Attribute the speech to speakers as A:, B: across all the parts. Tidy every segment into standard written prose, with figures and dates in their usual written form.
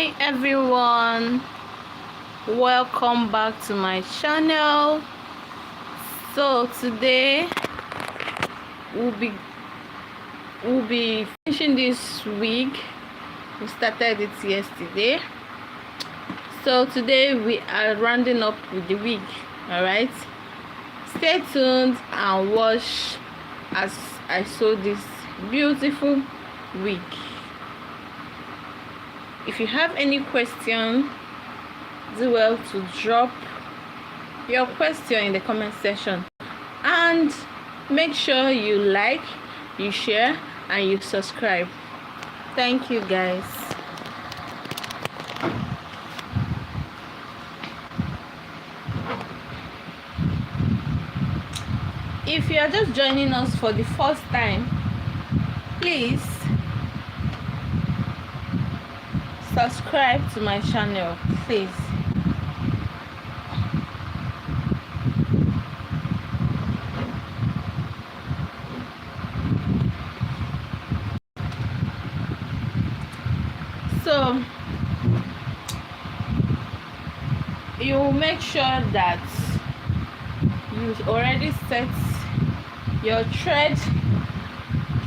A: Hi everyone, welcome back to my channel. So today we'll be finishing this week. We started it yesterday, so today we are rounding up with the week. All right, stay tuned and watch as I sew this beautiful wig. If you have any question, do well to drop your question in the comment section, and make sure you like, you share, and you subscribe. Thank you guys. If you are just joining us for the first time, please subscribe to my channel, please. So you make sure that you already set your thread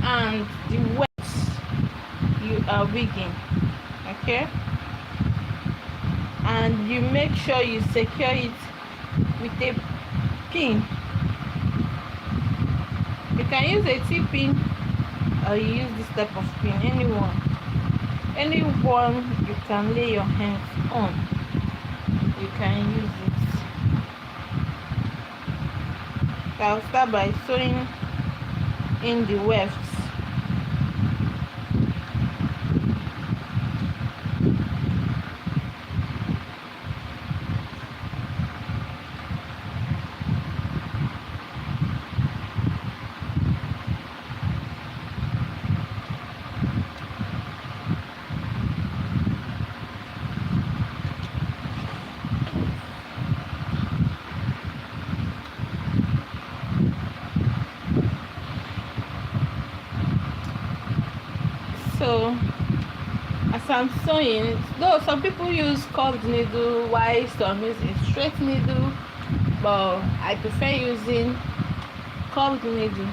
A: and the weight you are wigging, okay, and you make sure you secure it with a pin. You can use a T-pin or you use this type of pin, anyone you can lay your hands on, you can use it. So I'll start by sewing in the wefts. So as I'm sewing, though some people use curved needle while some use a straight needle, but I prefer using curved needle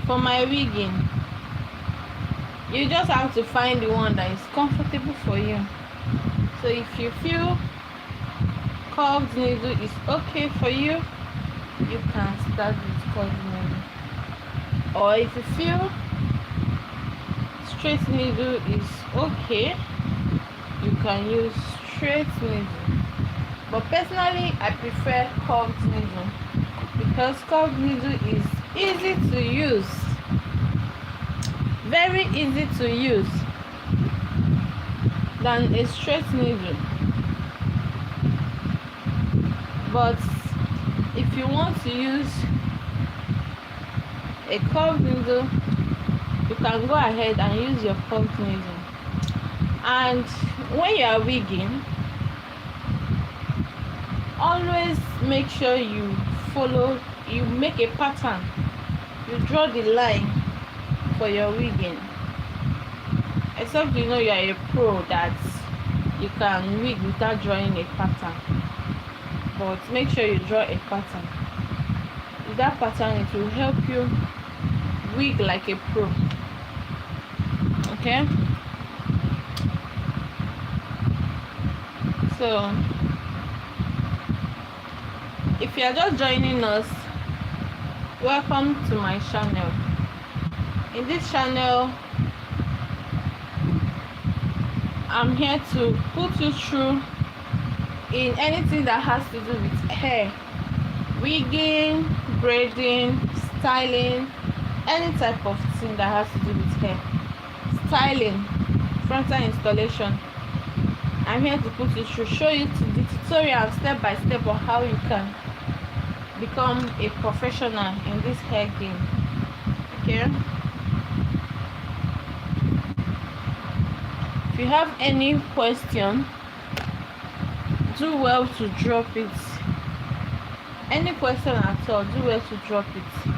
A: for my wigging. You just have to find the one that is comfortable for you. So if you feel curved needle is okay for you, you can start with curved needle, or if you feel straight needle is okay, you can use straight needle. But personally, I prefer curved needle because curved needle is easy to use, very easy to use than a straight needle. But if you want to use a curved needle, you can go ahead and use your curved needle. And when you are wigging, always make sure you make a pattern, you draw the line for your wigging, except you know you are a pro that you can wig without drawing a pattern. But make sure you draw a pattern. With that pattern, it will help you wig like a pro. Okay, so if you are just joining us, welcome to my channel. In this channel, I'm here to put you through in anything that has to do with hair, wigging, braiding, styling, any type of thing that has to do with hair, styling, frontal installation. I'm here to put you through, show you the tutorial step by step on how you can become a professional in this hair game. Okay, if you have any question, do well to drop it. Any question at all, do well to drop it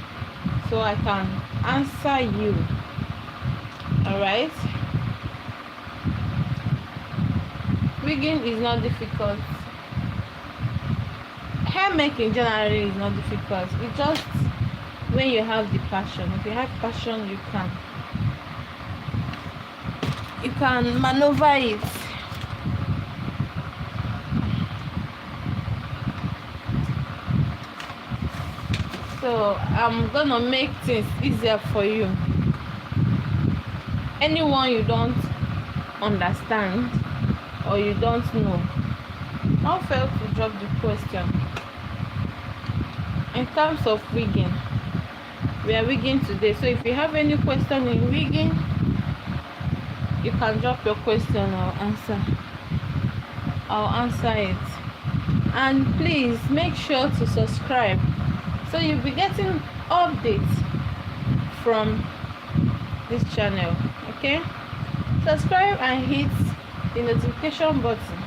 A: so I can answer you. All right, Wigging is not difficult. Hair making generally is not difficult. It's just when you have the passion. If you have passion, you can maneuver it. So I'm gonna make things easier for you. Anyone you don't understand or you don't know, don't fail to drop the question. In terms of wigging, we are wigging today, so if you have any question in wigging, you can drop your question. I'll answer it. And please make sure to subscribe, so you'll be getting updates from this channel. Okay, subscribe and hit the notification button,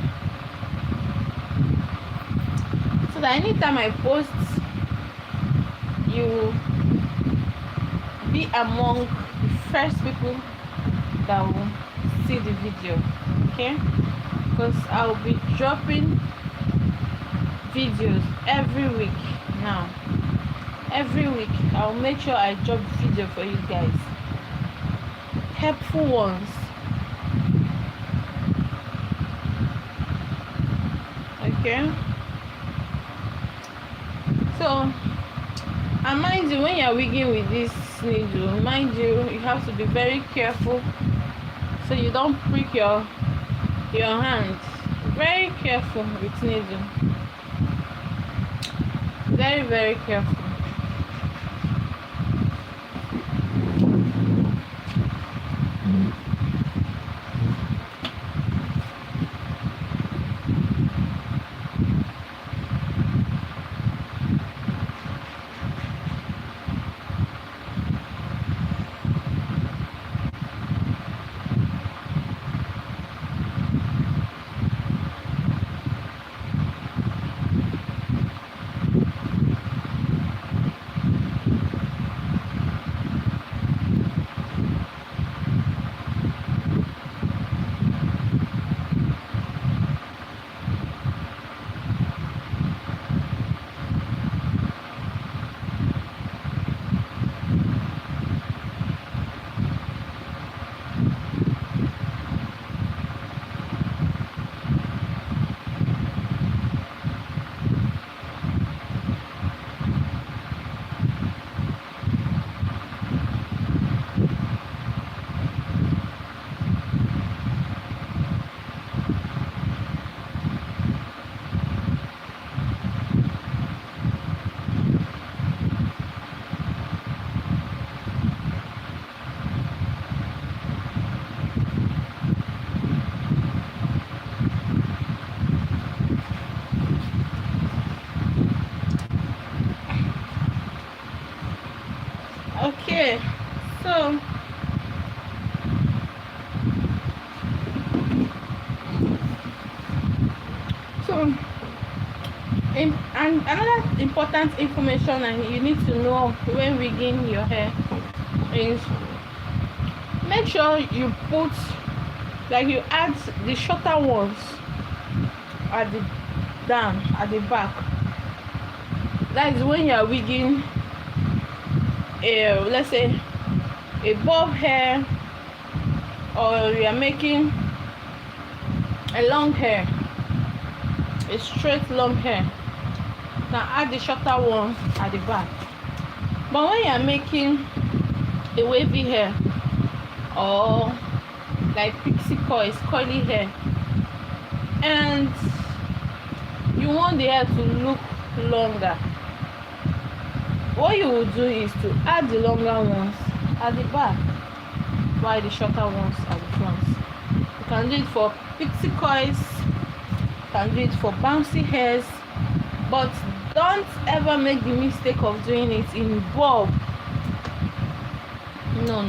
A: so that anytime I post, you will be among the first people that will see the video. Okay, because I'll be dropping videos every week now. Every week I'll make sure I drop video for you guys, helpful ones. Okay, so, and mind you, when you're wigging with this needle, mind you have to be very careful so you don't prick your hand. Very careful with needle, very, very careful. Okay, so and another important information and you need to know when wigging your hair is, make sure you put, like, you add the shorter ones at the down at the back. That is when you are wigging let's say a bob hair, or you are making a long hair, a straight long hair. Now add the shorter one at the back. But when you are making a wavy hair, or like pixie coils, curly hair, and you want the hair to look longer, what you will do is to add the longer ones at the back while the shorter ones at the front. You can do it for pixie coils, you can do it for bouncy hairs, but don't ever make the mistake of doing it in bob. No,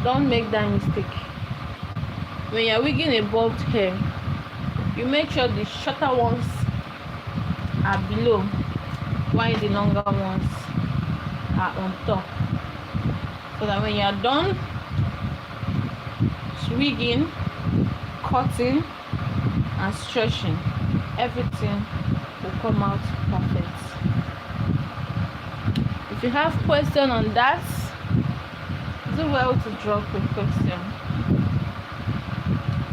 A: don't make that mistake. When you're wigging a bobbed hair, you make sure the shorter ones are below while the longer ones are on top, so that when you are done wigging, cutting and stretching, everything will come out perfect. If you have question on that, do well to drop a question.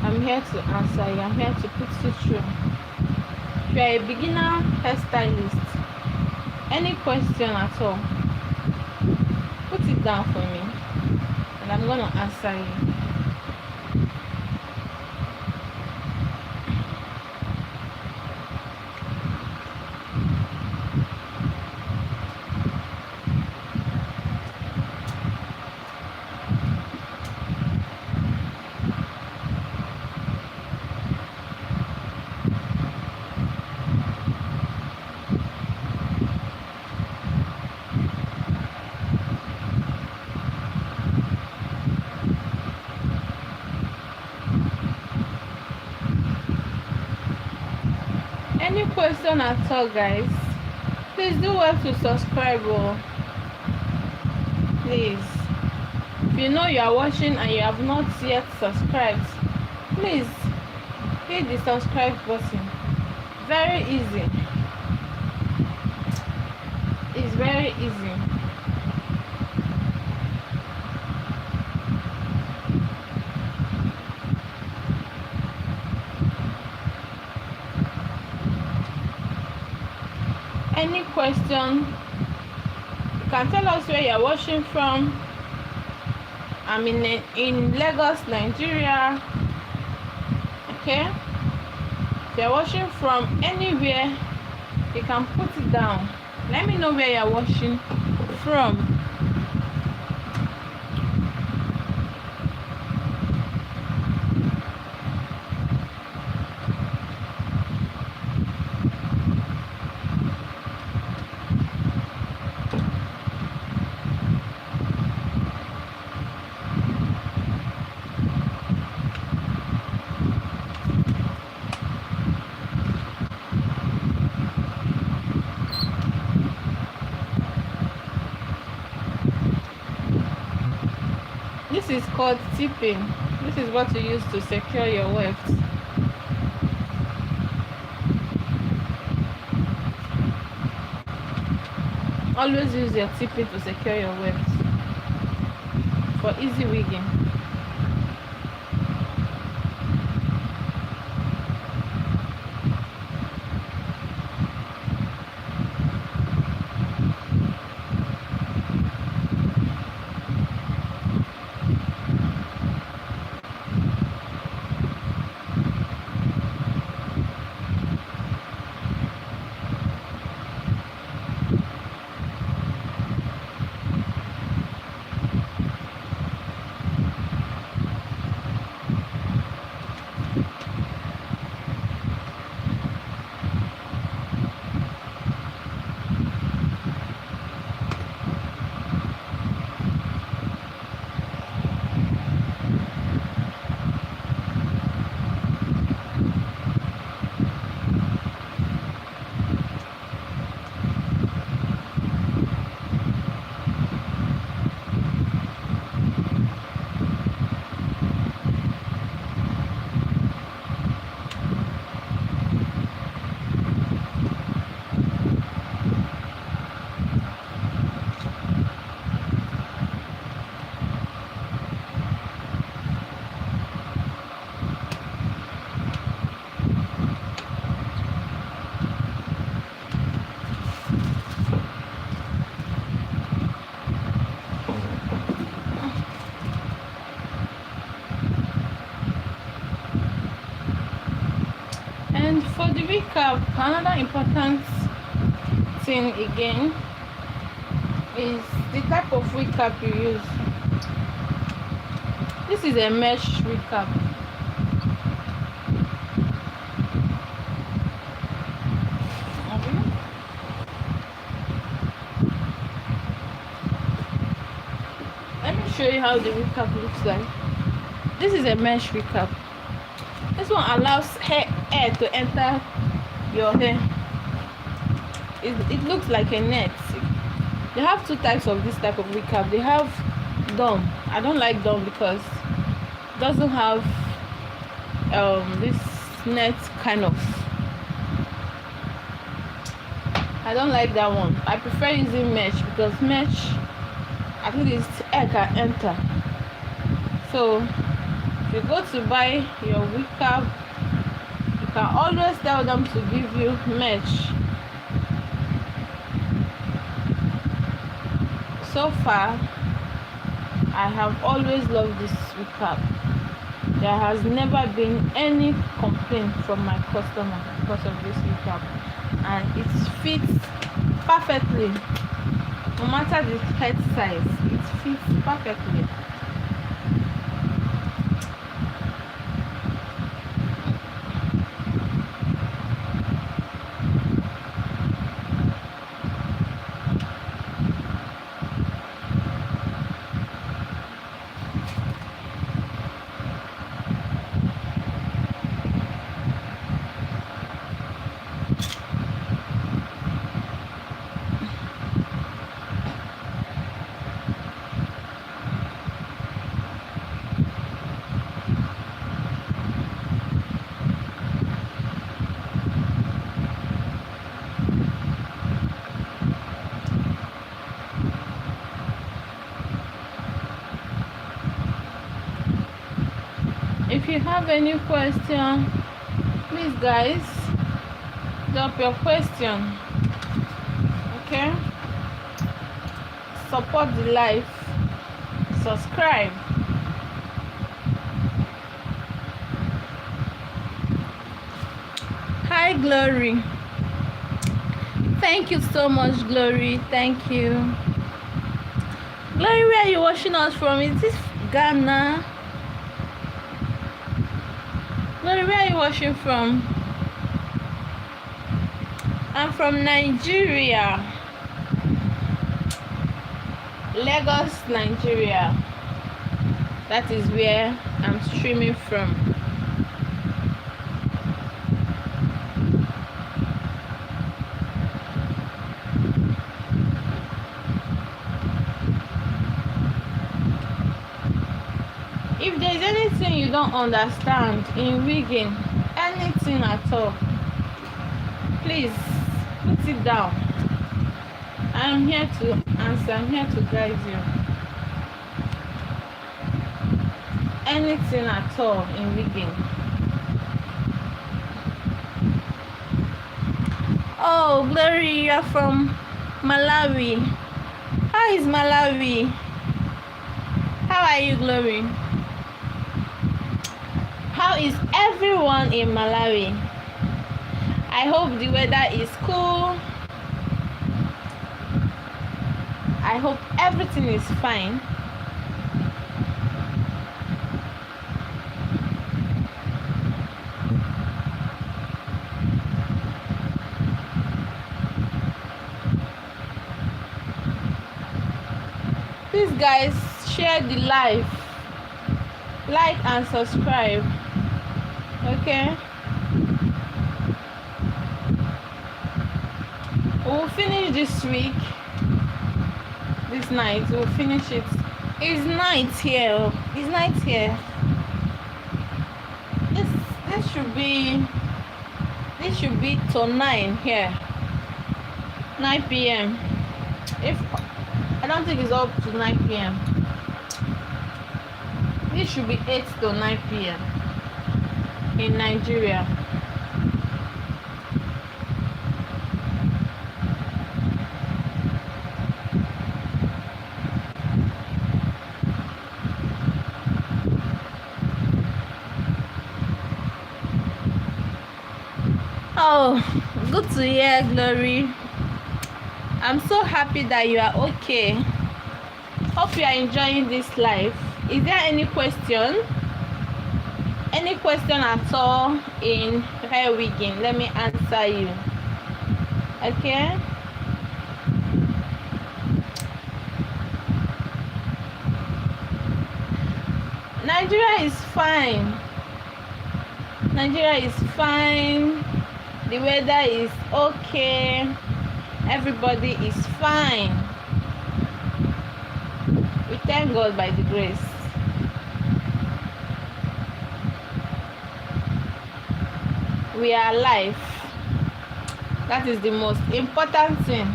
A: I'm here to answer you. I'm here to put you through. If you are a beginner hairstylist, any question at all, put it down for me and I'm gonna answer you. Any question at all, guys, please do well to subscribe. Please, if you know you are watching and you have not yet subscribed, please hit the subscribe button. Very easy. It's very easy. Any question, you can tell us where you're watching from. I'm in Lagos, Nigeria. Okay, if you're watching from anywhere, you can put it down. Let me know where you're watching from. This is called tipping. This is what you use to secure your wefts. Always use your tipping to secure your wefts for easy wigging. And for the recap, another important thing again is the type of recap you use. This is a mesh recap. Let me show you how the recap looks like. This is a mesh recap. This one allows air to enter your hair. It looks like a net. They have two types of this type of recap. They have dome. I don't like dome because it doesn't have this net kind of. I don't like that one. I prefer using mesh because mesh, at least air can enter. So if you go to buy your wig cap, you can always tell them to give you mesh. So far, I have always loved this wig cap. There has never been any complaint from my customer because of this wig cap, and it fits perfectly. No matter the head size, it fits perfectly. If you have any question, please guys drop your question. Okay, support the life, subscribe. Hi Glory, thank you so much. Glory, thank you. Glory, where are you watching us from? Is this Ghana? Glory, where are you watching from? I'm from Nigeria, Lagos, Nigeria. That is where I'm streaming from. If there's anything you don't understand in wigging, anything at all, please put it down. I'm here to answer, I'm here to guide you. Anything at all in wigging. Oh, Glory, you're from Malawi. How is Malawi? How are you, Glory? How is everyone in Malawi? I hope the weather is cool. I hope everything is fine. Please guys, share the live, like and subscribe. Okay, we'll finish this week, this night. We'll finish it. It's night here. It's night here. This should be till 9 here. 9 p.m. If I don't think it's up to 9 p.m. This should be 8 to 9 p.m. in Nigeria. Oh, good to hear, Glory. I'm so happy that you are okay. Hope you are enjoying this life. Is there any question? Any question at all in hair wigging? Let me answer you. Okay. Nigeria is fine. Nigeria is fine. The weather is okay. Everybody is fine. We thank God by the grace. we are alive. That is the most important thing.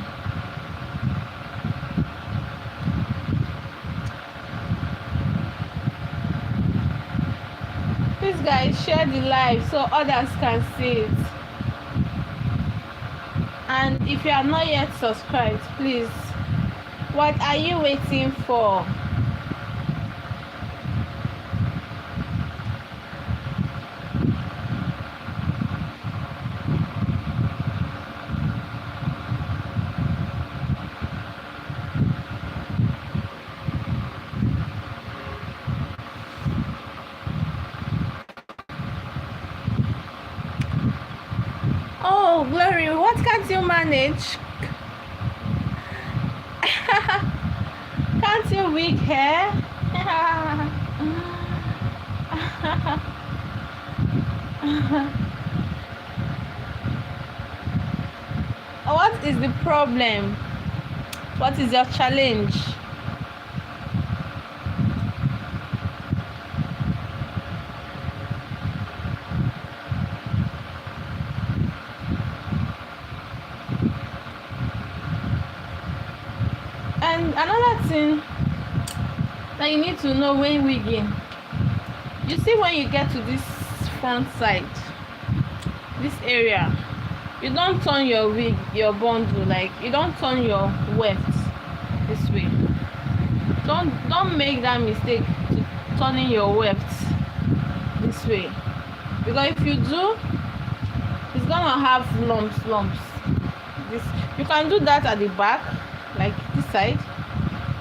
A: Please guys, share the live so others can see it. And if you are not yet subscribed, please, what are you waiting for? Oh, Glory, what can't you manage? Can't you wig hair? What is the problem? What is your challenge? And another thing that you need to know when wigging, you see, when you get to this front side, this area, you don't turn your wig, your bundle, like you don't turn your weft this way. Don't make that mistake to turning your weft this way, because if you do, it's gonna have lumps. This, you can do that at the back, like this side,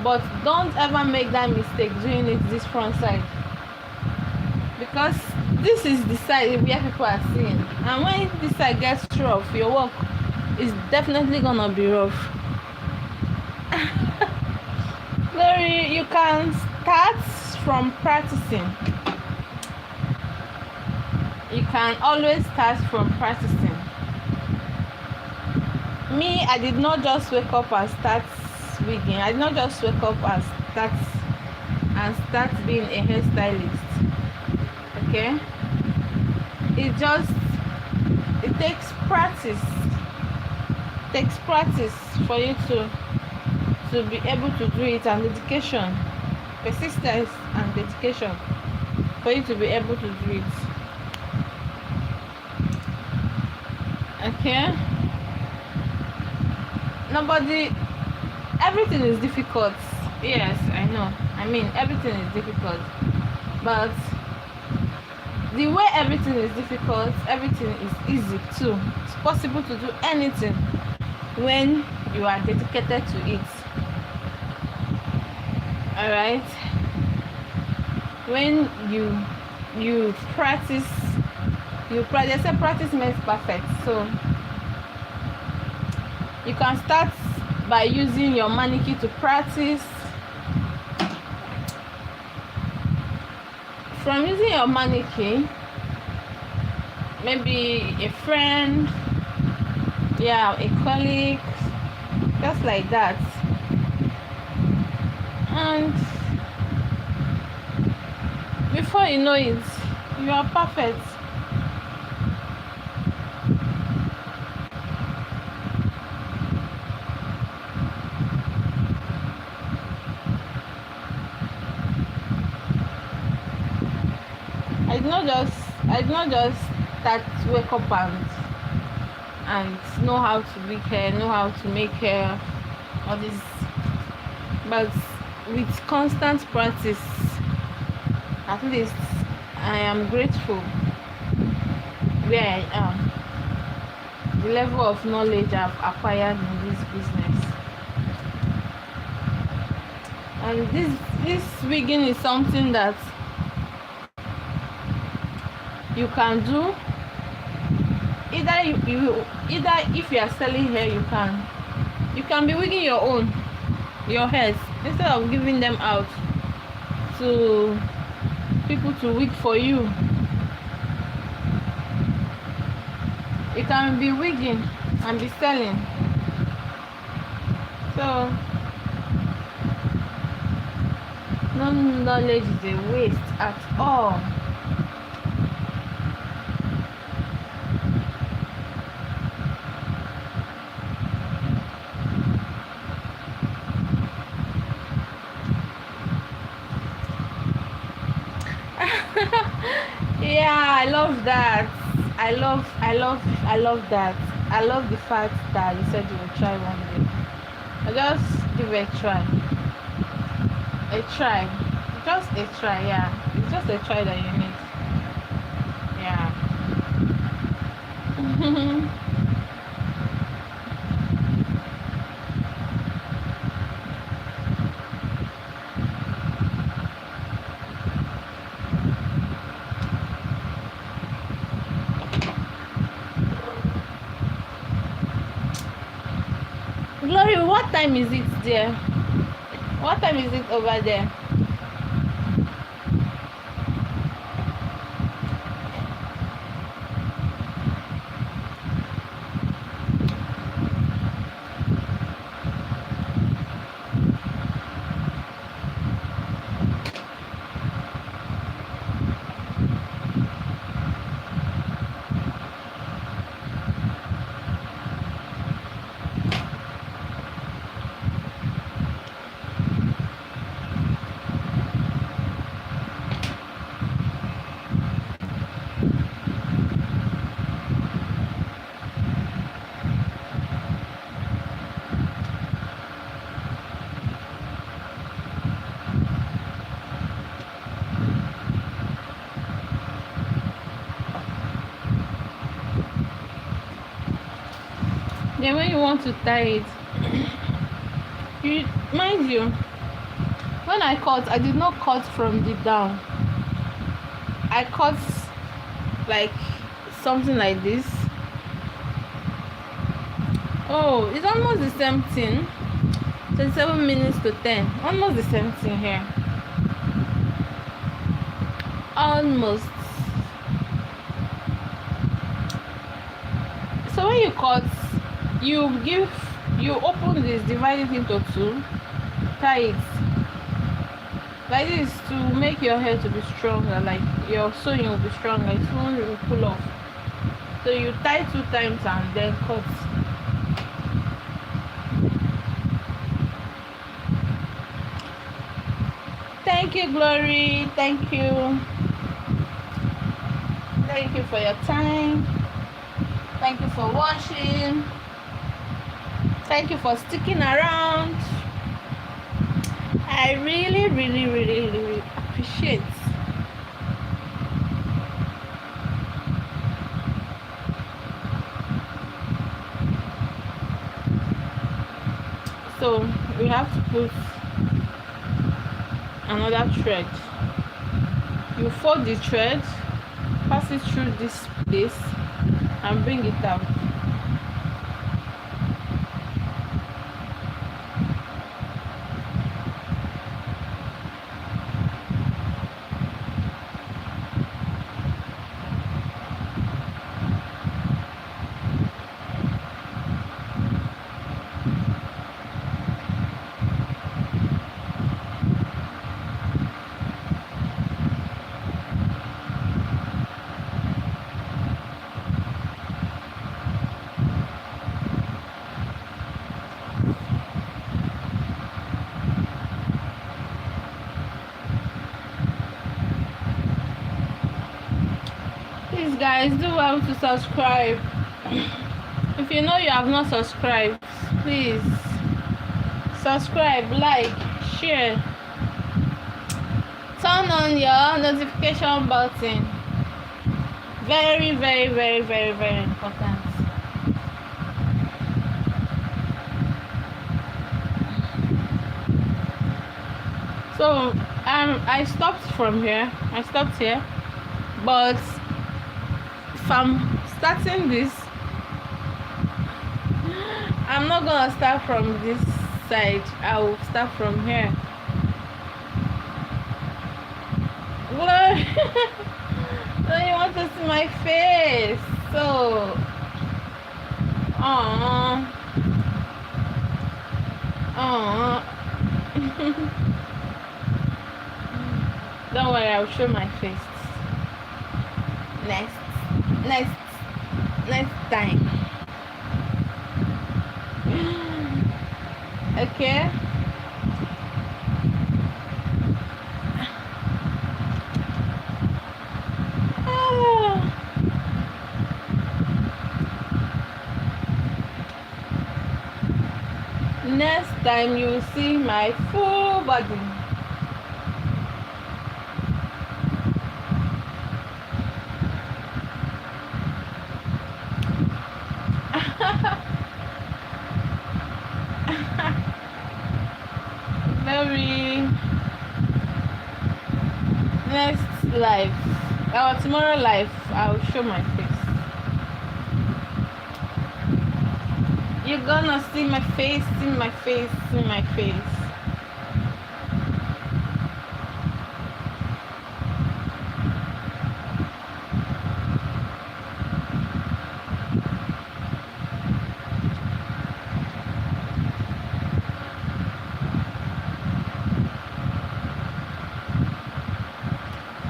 A: but don't ever make that mistake doing it this front side, because this is the side where people are seeing, and when this side gets rough, your work is definitely gonna be rough. Glory, you can start from practicing. You can always start from practicing. Me, I did not just wake up and start wigging. I did not just wake up and start being a hairstylist. Okay, it takes practice. It takes practice for you to be able to do it, and dedication, persistence and dedication for you to be able to do it. Okay, everything is difficult. Yes, I know, I mean, everything is difficult, but the way everything is difficult, everything is easy too. It's possible to do anything when you are dedicated to it. All right, when you practice, they say practice makes perfect. So you can start by using your mannequin to practice. From using your mannequin, maybe a friend, a colleague, just like that, and before you know it, you are perfect. I did not just start wake up and know how to make hair, know how to make hair, all this, but with constant practice, at least I am grateful where I am, the level of knowledge I've acquired in this business. And this wigging is something that you can do. Either if you are selling hair, you can be wigging your hairs instead of giving them out to people to wig for you. You can be wigging and be selling. So no knowledge is a waste at all. Yeah, I love that. I love that. I love the fact that you said you will try one day. I just give it a try. A try. Just a try, yeah. It's just a try that you need. Yeah. Glory, what time is it there? What time is it over there? Then when you want to tie it, you mind you, when I cut, I did not cut from the down. I cut like something like this. Oh, it's almost the same thing. 27 minutes to 10. Almost the same thing here. Almost. So when you cut, you open this, divide it into two, tie it like this to make your hair to be stronger, like your sewing will be stronger, it won't pull off. So you tie 2 times and then cut. Thank you, Glory. Thank you for your time. Thank you for watching. Thank you for sticking around. I really appreciate. So we have to put another thread. You fold the thread, pass it through this place and bring it out. Please guys, do well to subscribe. If you know you have not subscribed, please subscribe, like, share, turn on your notification button. Very important. So I stopped from here. I stopped here, but if I'm starting this, I'm not gonna start from this side. I will start from here. Glory. So you want to see my face? So don't worry, I'll show my face next time. Okay. next time you will see my full body. Very next life, or tomorrow life, I'll show my face. You're gonna see my face, see my face, see my face.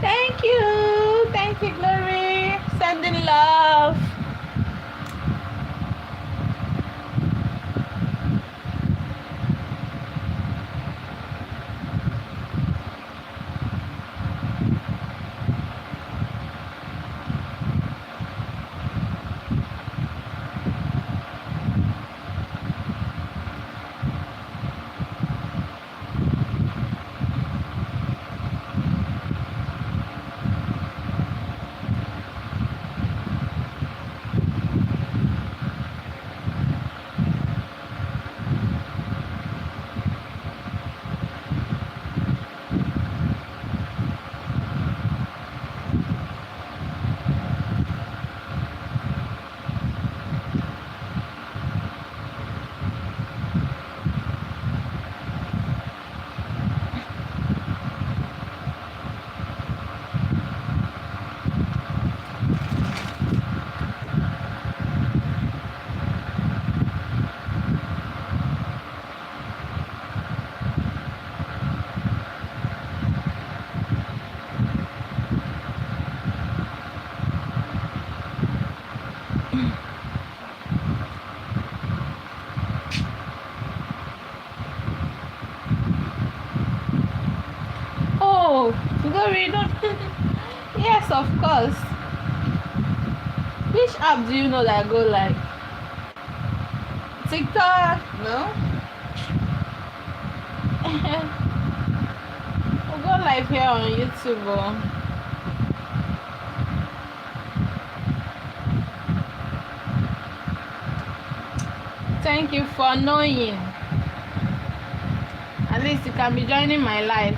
A: Thank you, Glory. Sending love. Oh, Glory, don't. Yes, of course. Which app do you know that I go like? TikTok? No. I'll go live here on YouTube. Oh. Thank you for knowing. At least you can be joining my life.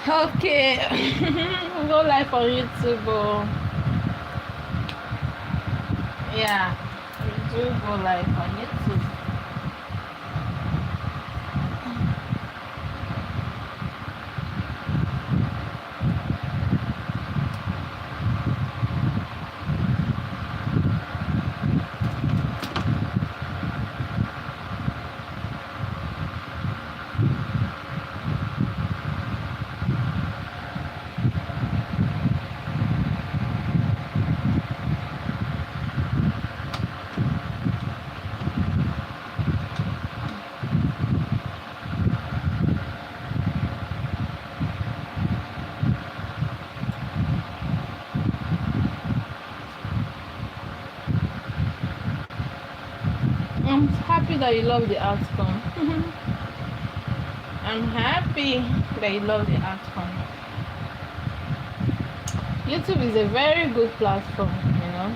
A: Okay, we'll go live on YouTube. Oh. Yeah, we do go live on YouTube. I'm happy that you love the outcome. I'm happy that you love the outcome. YouTube is a very good platform, you know.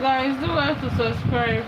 A: guys, do well to subscribe.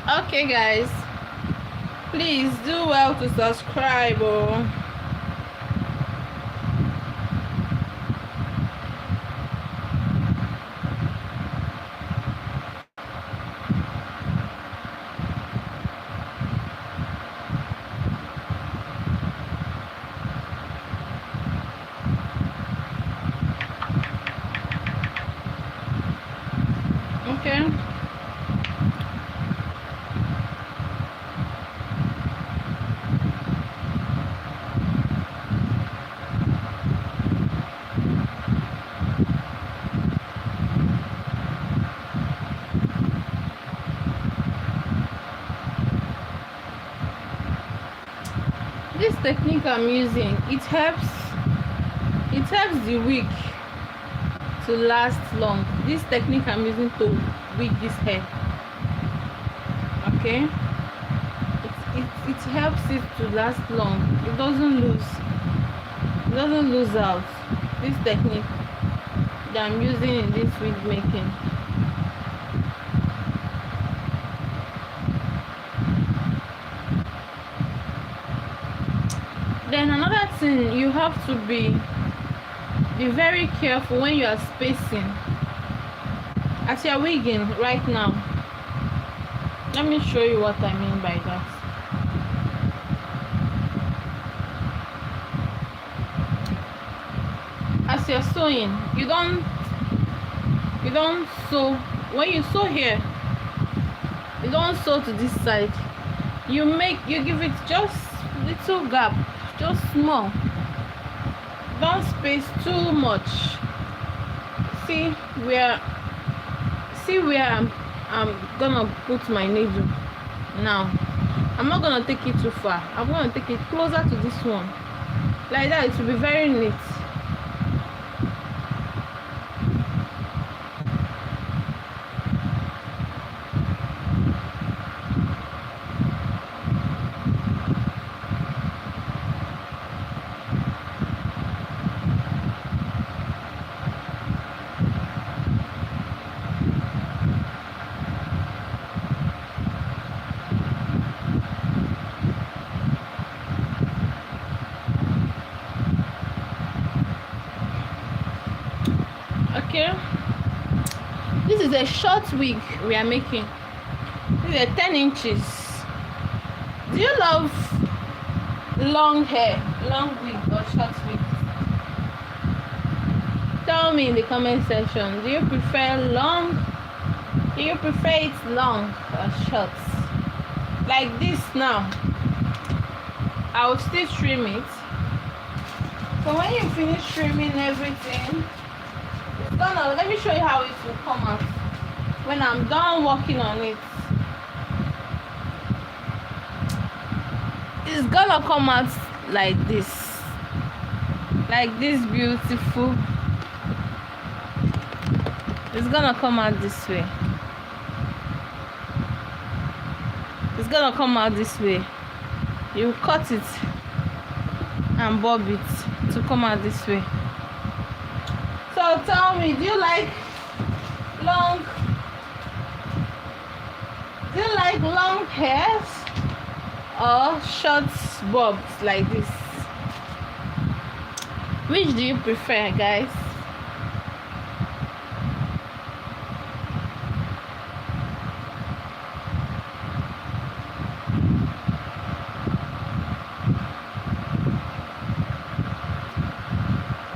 A: Okay guys, please do well to subscribe. Okay. This technique I'm using, it helps the wig to last long. This technique I'm using to wig this hair, okay, it helps it to last long. It doesn't lose out. This technique that I'm using in this wig making. Then another thing, you have to be very careful when you are spacing. As you are wigging right now, let me show you what I mean by that. As you're sewing, you don't sew. When you sew here, you don't sew to this side. You give it just little gap, just small. Don't space too much. See where I'm gonna put my needle now. I'm not gonna take it too far. I'm gonna take it closer to this one. Like that, it will be very neat. Okay, this is a short wig we are making. This is a 10 inches. Do you love long hair, long wig or short wig? Tell me in the comment section. Do you prefer long? Do you prefer it long or short? Like this now. I will still trim it. So when you finish trimming everything, it's gonna, let me show you how it will come out when I'm done working on it. It's gonna come out like this beautiful. It's gonna come out this way. It's gonna come out this way. You cut it and bob it to come out this way. So tell me, do you like long hairs or short bobs like this? Which do you prefer, guys?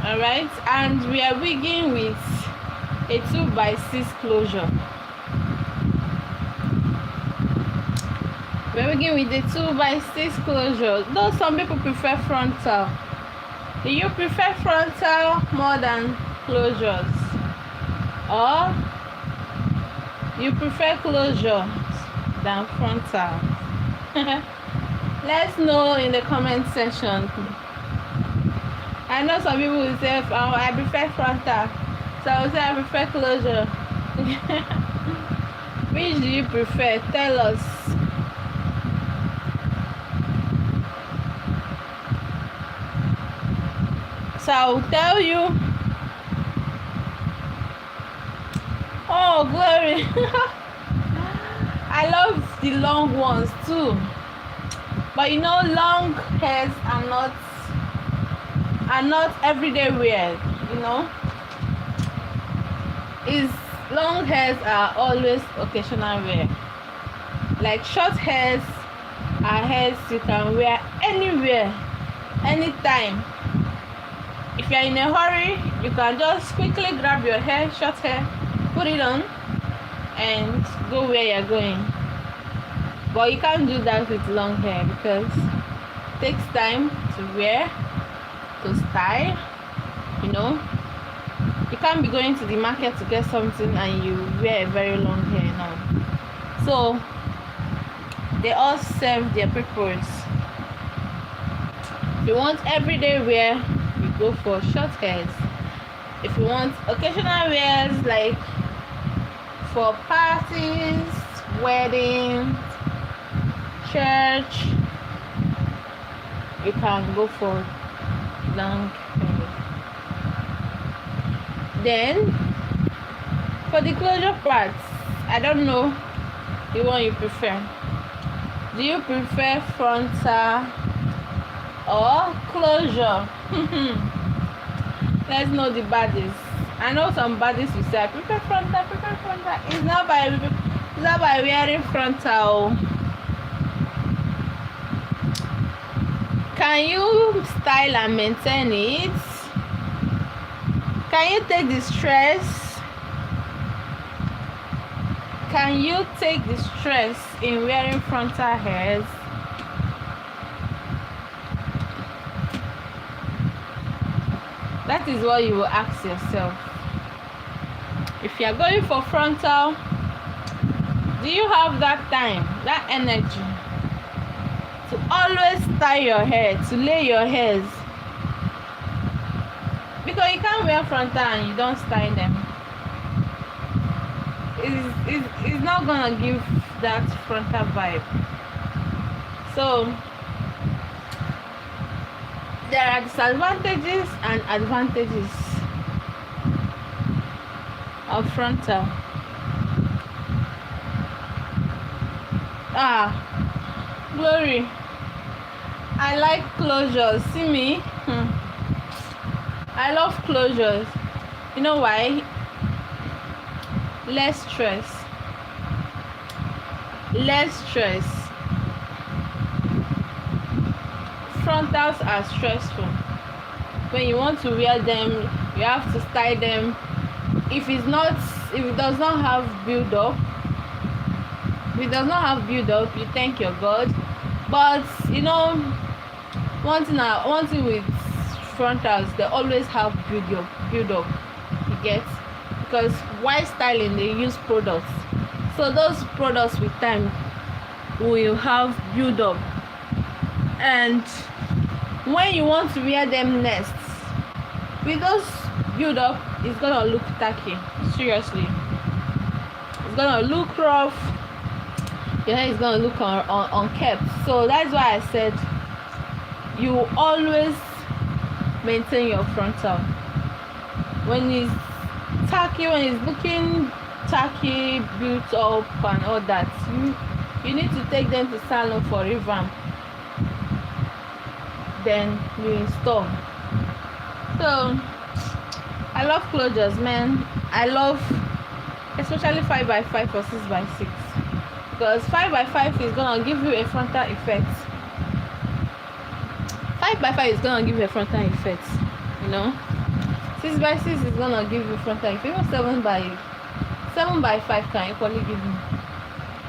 A: Alright, and we are wigging with a 2x6 closure. We're wigging with a 2x6 closure. Though some people prefer frontal. Do you prefer frontal more than closures? Or you prefer closures than frontal? Let's know in the comment section. I know some people will say, oh, I prefer frontal. So I will say I prefer closure. Which do you prefer? Tell us. So I will tell you. Oh, glory. I love the long ones too. But you know, long hairs are not everyday wear, you know. Long hairs are always occasional wear. Like short hairs are hairs you can wear anywhere, anytime. If you're in a hurry, you can just quickly grab your hair, short hair, put it on and go where you're going. But you can't do that with long hair because it takes time to wear, to style, you know. You can't be going to the market to get something and you wear a very long hair now. So they all serve their purpose. If you want everyday wear, you go for short hairs. If you want occasional wears like for parties, weddings, church, you can go for long hair. Then for the closure parts, I don't know the one you prefer. Do you prefer frontal or closure? Let's know the baddies. I know some baddies will say I prefer frontal, It's not by wearing frontal. Can you style and maintain it? Can you take the stress? Can you take the stress in wearing frontal hairs? That is what you will ask yourself. If you are going for frontal, Do you have that time, that energy to always tie your hair, to lay your hairs? Because you can't wear frontal and you don't style them. It's not gonna give that frontal vibe. So there are disadvantages and advantages of frontal. Glory, I like closures. See me? I love closures. You know why? Less stress. Frontals are stressful. When you want to wear them, you have to style them. If it does not have build up, you thank your God. But you know, one thing with frontals, they always have build up. You get? Because while styling, they use products. So those products with time will have build up. And when you want to wear them next, with those build up, it's gonna look tacky. Seriously, it's gonna look rough. Your hair is gonna look unkept. So that's why I said you always maintain your frontal. When it's tacky, when it's looking tacky, built up and all that, you need to take them to salon for revamp. Then you install. So I love closures, man. I love especially 5x5 or 6x6, because 5x5 is gonna give you a frontal effect. 5x5 is gonna give you a frontal effect, you know. 6x6 is gonna give you frontal effect. Even 7x5 can equally give you.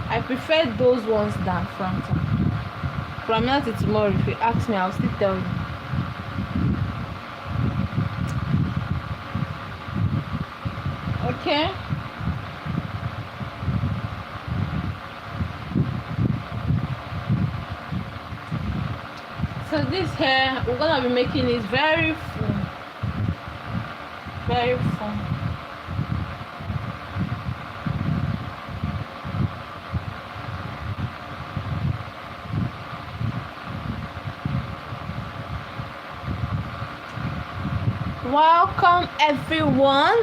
A: I prefer those ones than frontal. From now to tomorrow, if you ask me, I'll still tell you. Okay. So this hair, we're gonna be making it very full. Very full. Welcome everyone.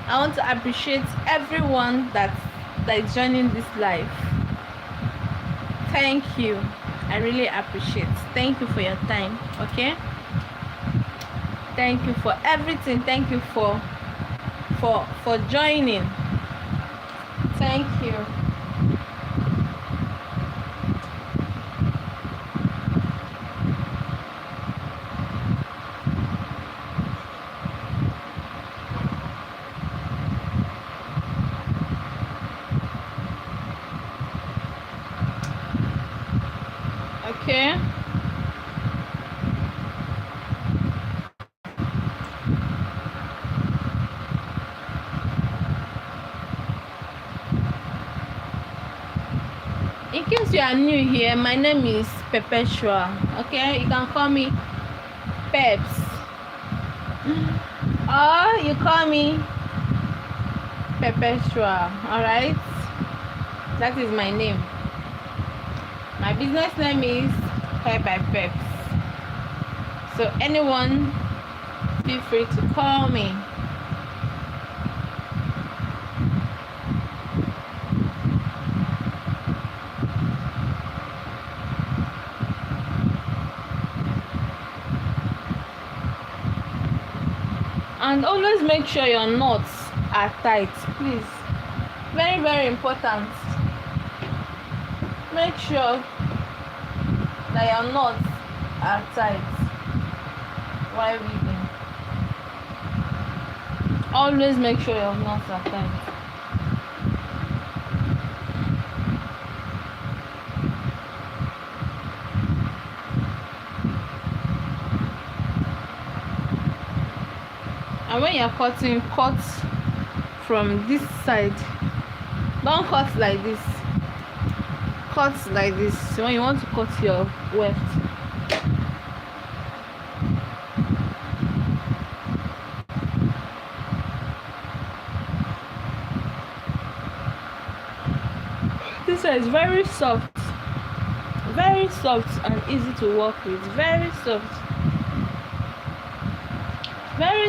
A: I want to appreciate everyone that is joining this live. Thank you. I really appreciate. Thank you for your time. Okay. Thank you for everything. Thank you for joining. Thank you. Okay. In case you are new here, my name is Perpetua. Okay, you can call me Peps, or you call me Perpetua. All right, that is my name. My business name is HairbyPeps. So anyone, feel free to call me. And always make sure your knots are tight, please. Very, very important. Make sure that your knots are tight while weaving. Always make sure your knots are tight. And when you're cutting, cut from this side. Don't cut like this. Cut like this when you want to cut your weft. This one is very soft and easy to work with. Very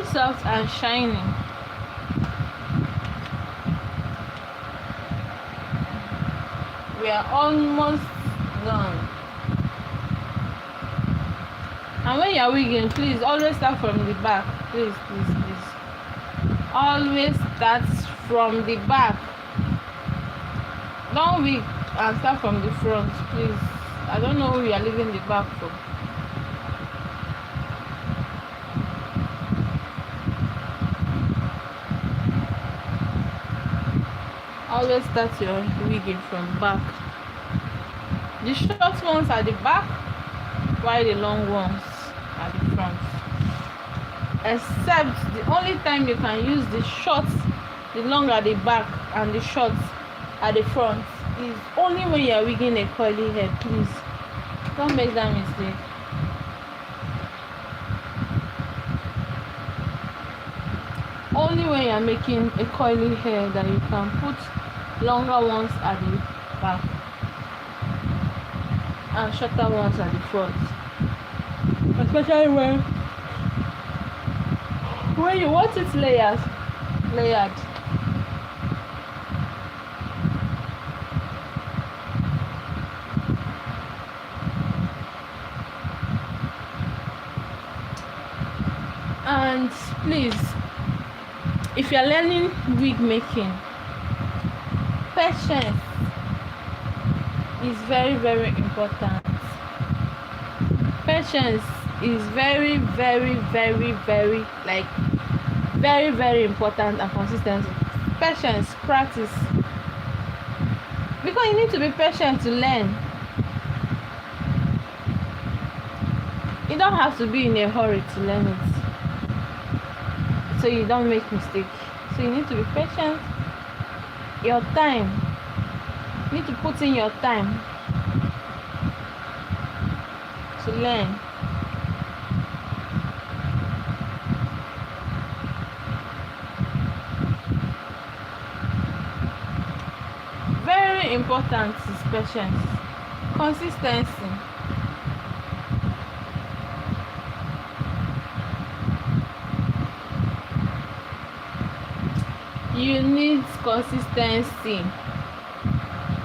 A: soft and shiny. We are almost done. And when you are wigging, please always start from the back. Please. Always start from the back. Don't wig and start from the front, please. I don't know who you are leaving the back for. Always start your wigging from back. The short ones are the back, while the long ones are the front. Except the only time you can use the short, the long at the back and the short at the front is only when you are wigging a curly hair. Please don't make that mistake. Only when you are making a curly hair that you can put longer ones at the back and shorter ones at the front, especially when you want it layered. And please, if you are learning wig making, patience is very important. Patience is very important, and consistency. Patience, practice, because you need to be patient to learn. You don't have to be in a hurry to learn it, so you don't make mistakes. So you need to be patient. Your time, you need to put in your time to learn. Very important is patience. Consistency. You need consistency.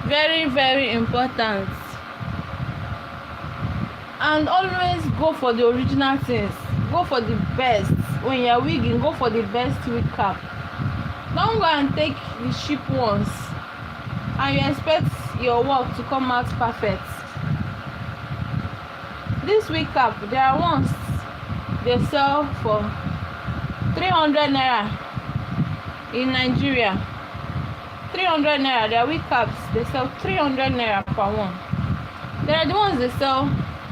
A: Very important. And always go for the original things. Go for the best. When you're wigging, go for the best wig cap. Don't go and take the cheap ones and you expect your work to come out perfect. This wig cap, there are ones they sell for 300 naira in Nigeria. 300 naira. Their wig caps, they sell 300 naira per one. There are the ones they sell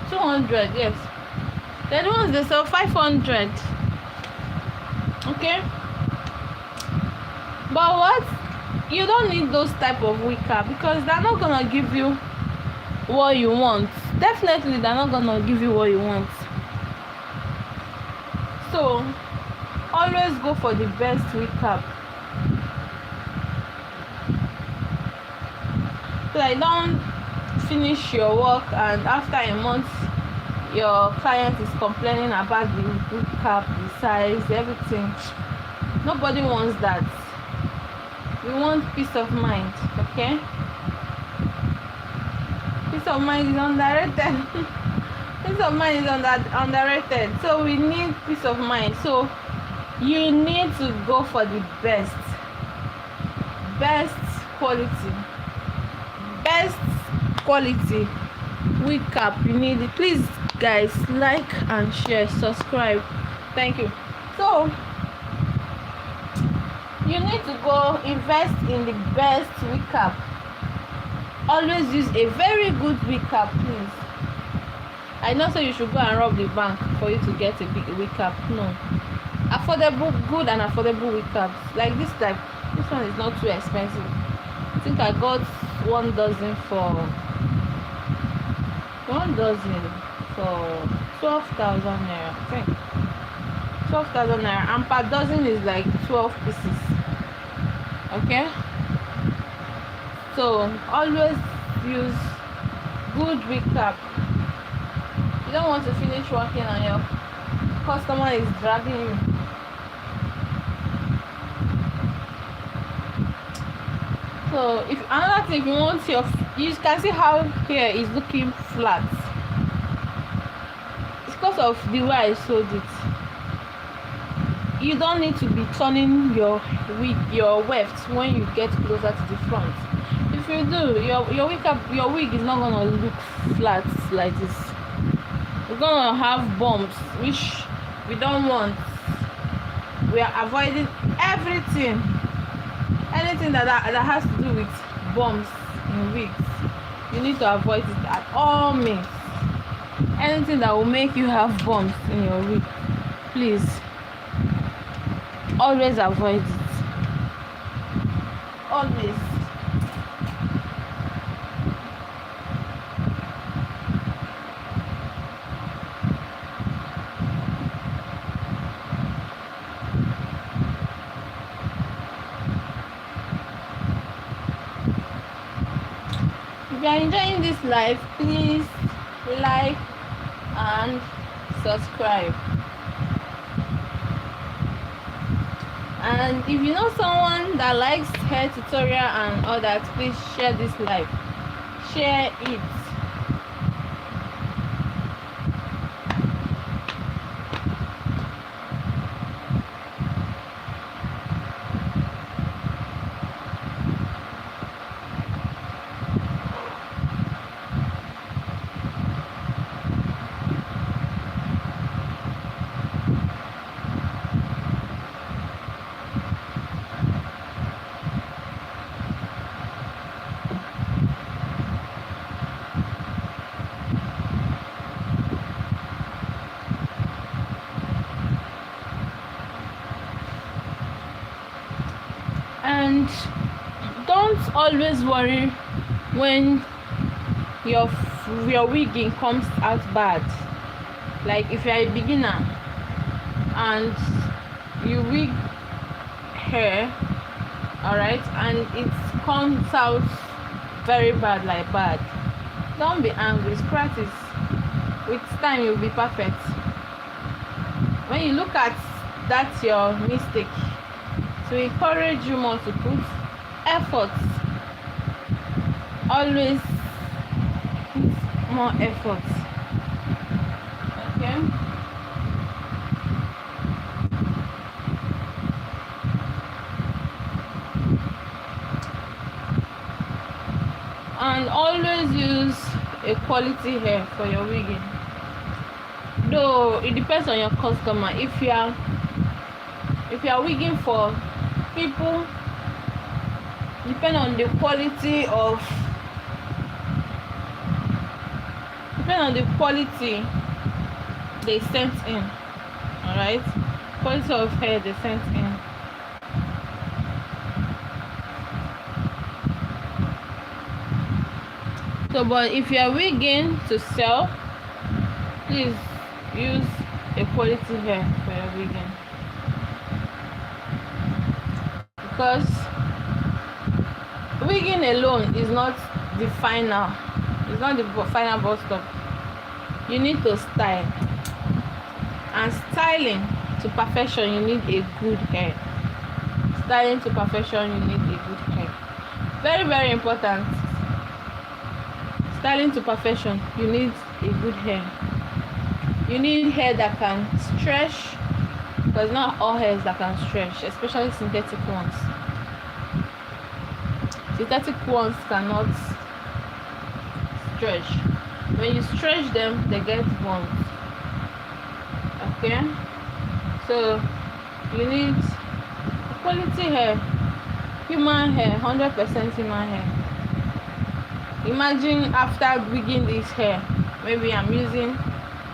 A: 200, yes. There are the ones they sell 500. Okay, but what, you don't need those type of wig cap, because they're not gonna give you what you want. Definitely they're not gonna give you what you want. So always go for the best wig cap. So I don't finish your work and after a month your client is complaining about the wig cap, the size, everything. Nobody wants that. We want peace of mind, okay? Peace of mind is underrated. Peace of mind is underrated. So we need peace of mind. So you need to go for the best quality wig cap. You need it. Please guys, like and share, subscribe. Thank you. So you need to go invest in the best wig cap. Always use a very good wig cap, please. I know, so you should go and rob the bank for you to get a big wig cap. No, affordable, good and affordable wig caps like this type. This one is not too expensive. I think I got 1 dozen for 12,000 naira. I think 12,000 naira, and per dozen is like 12 pieces. Okay, so always use good wig cap. You don't want to finish working and your customer is dragging you. So if another thing, if you want you can see how hair is looking flat. It's because of the way I sewed it. You don't need to be turning your weft when you get closer to the front. If you do, your wig is not gonna look flat like this. You're gonna have bumps, which we don't want. We are avoiding anything that has to do with bumps in wigs. You need to avoid it at all means. Anything that will make you have bumps in your wig, please always avoid it. Always. If you are enjoying this live, please like and subscribe. And if you know someone that likes hair tutorial and all that, please share this live. Share it. And don't always worry when your wigging comes out bad. Like if you're a beginner and you wig hair, alright, and it comes out very bad, like bad, don't be angry. It's practice. With time you'll be perfect. When you look at that's your mistake, to encourage you more to put effort. Always put more effort. Okay. And always use a quality hair for your wigging. Though it depends on your customer. If you are wigging for people, depend on the quality they sent in. Alright, quality of hair they sent in. So but if you are wigging to sell, please use a quality hair for your wigging, because wigging alone is not the final bus stop. You need to style, and styling to perfection you need a good hair. Styling to perfection you need a good hair. Very, very important. Styling to perfection you need a good hair. You need hair that can stretch, because not all hairs that can stretch, especially synthetic ones. Synthetic ones cannot stretch. When you stretch them, they get burned. Okay, so you need quality hair, human hair, 100% human hair. Imagine after wigging this hair, maybe I'm using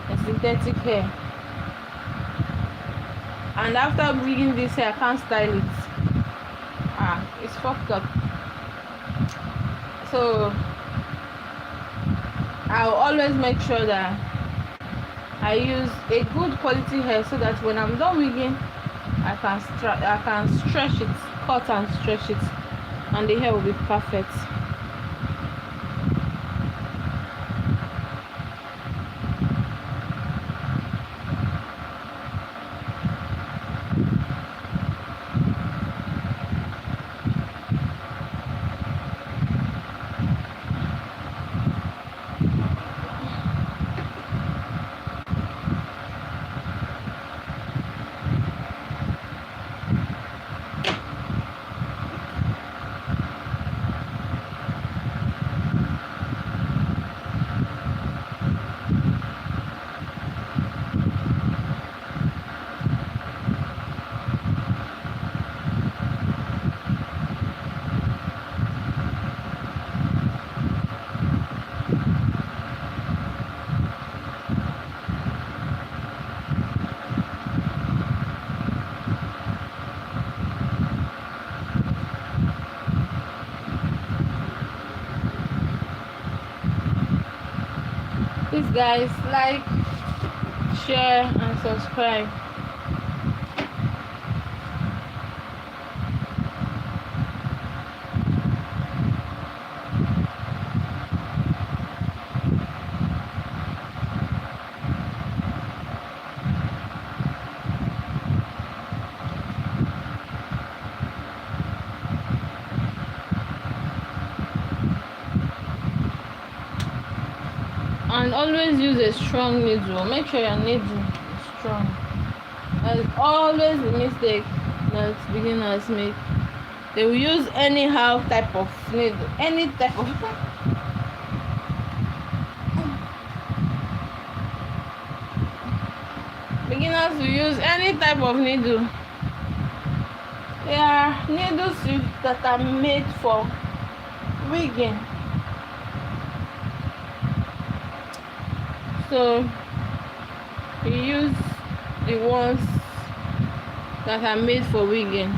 A: a synthetic hair, and after wigging this hair I can't style it. It's fucked up. So I'll always make sure that I use a good quality hair so that when I'm done wigging, I can stretch it, cut and stretch it, and the hair will be perfect. Please guys, like, share and subscribe. And always use a strong needle. Make sure your needle is strong. That's always the mistake that beginners make. They will use anyhow type of needle, any type of beginners will use any type of needle. There are needles that are made for wigging. So you use the ones that are made for wigging.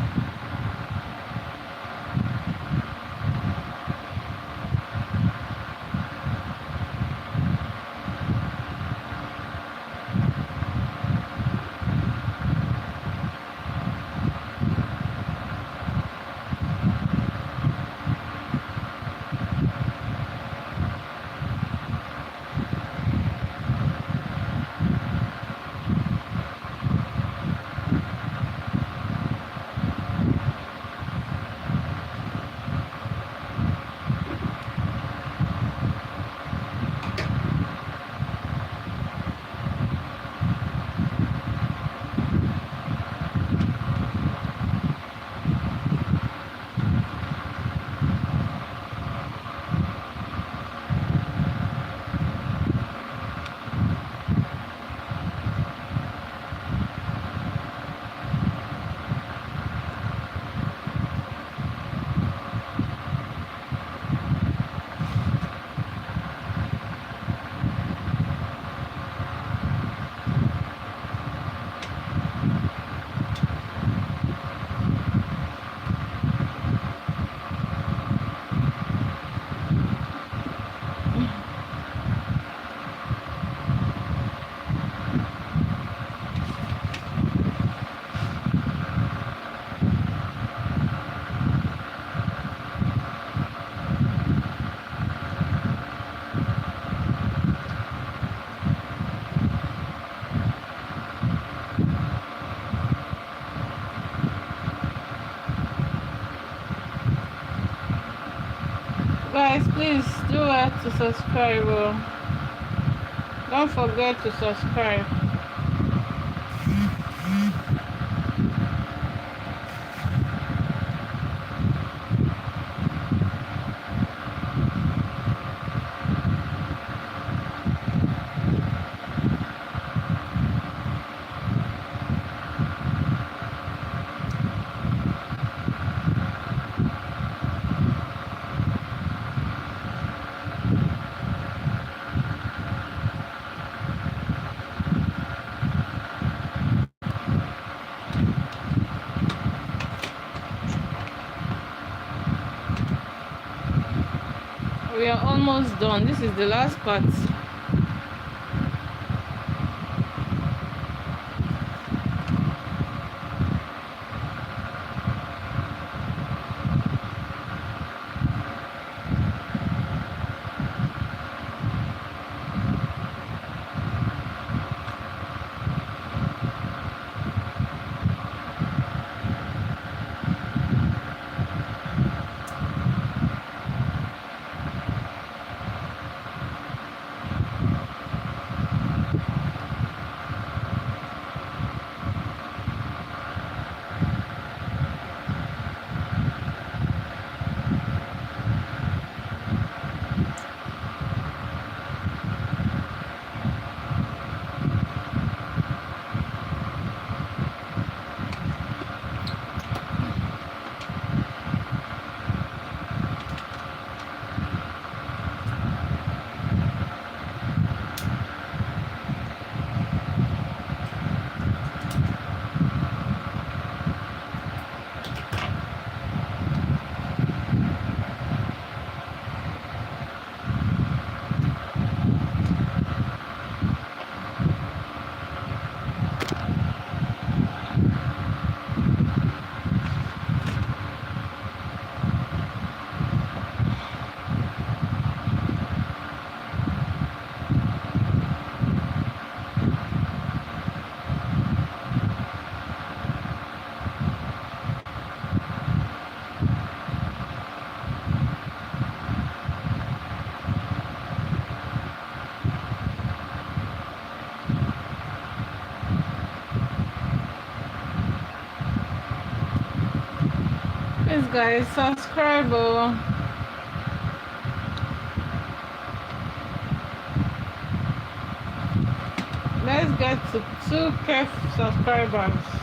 A: Guys, please do well to subscribe. Don't forget to subscribe. We are almost done. This is the last part. Please guys, subscribe. Let's get to 2K subscribers.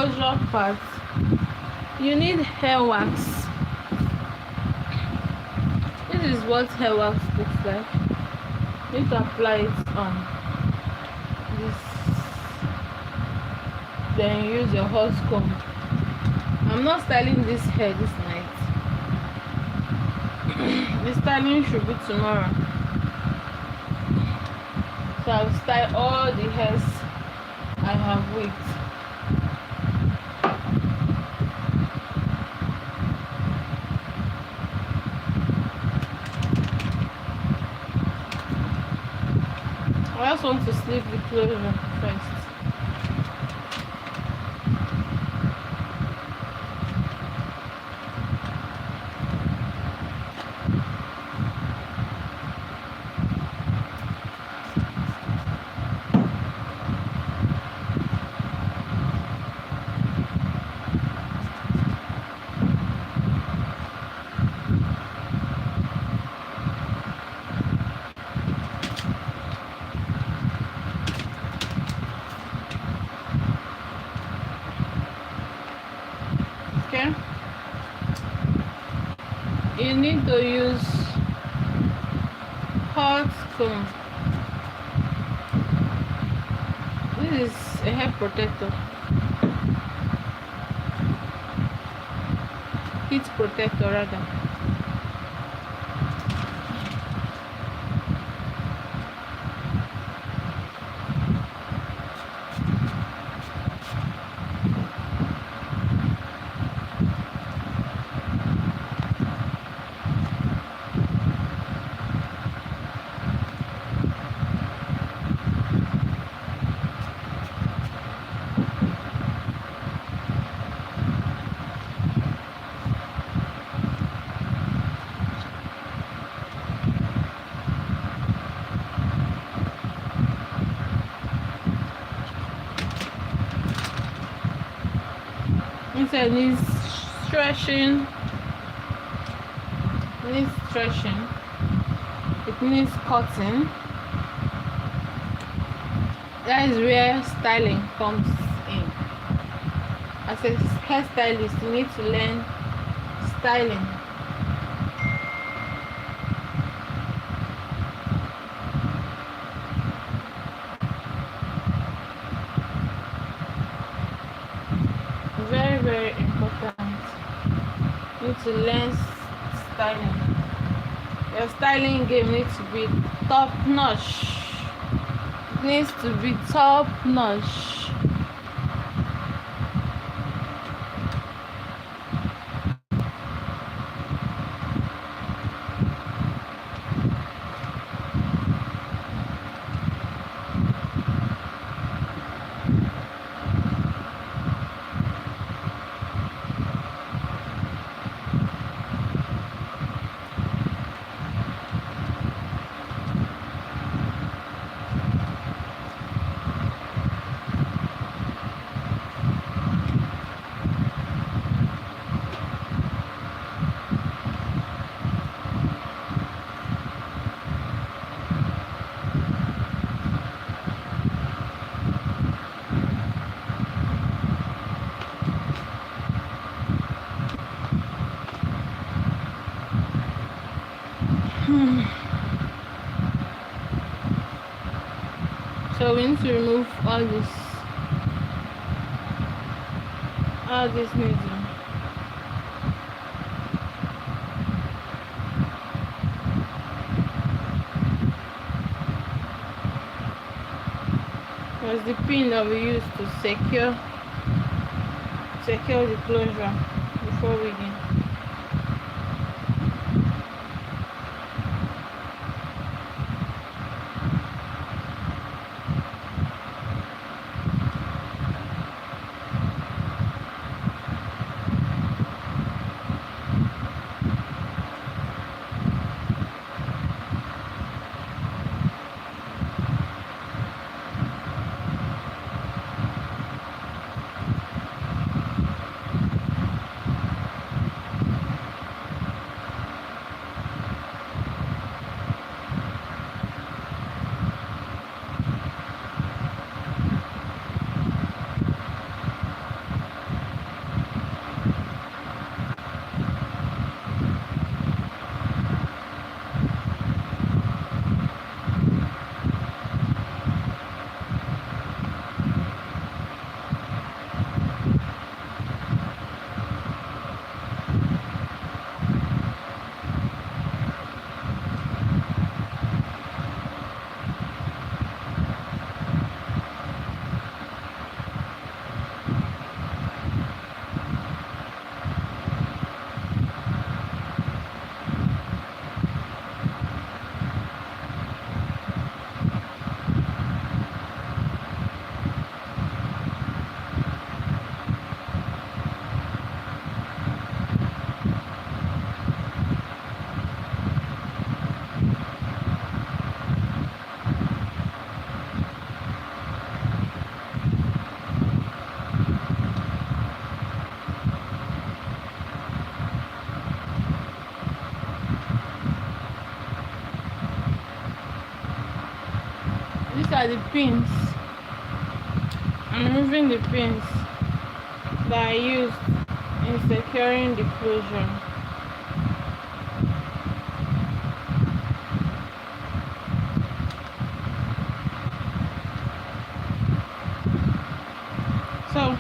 A: closure part, you need hair wax. This is what hair wax looks like. You need to apply it on this, then use your hot comb. I'm not styling this hair this night. The styling should be tomorrow. So I'll style all the hairs I have with. I just want to sleeve the closure first. Okay, you need to use hot comb. This is a hair protector, heat protector rather. Inside needs stretching. It needs cutting. That is where styling comes in. As a hairstylist, you need to learn styling. Very important. You need to learn styling. Your styling game needs to be top notch. It needs to be top notch. So we need to remove all this needle. There's the pin that we use to secure the closure before rigging. These are the pins. I'm removing the pins that I used in securing the closure. So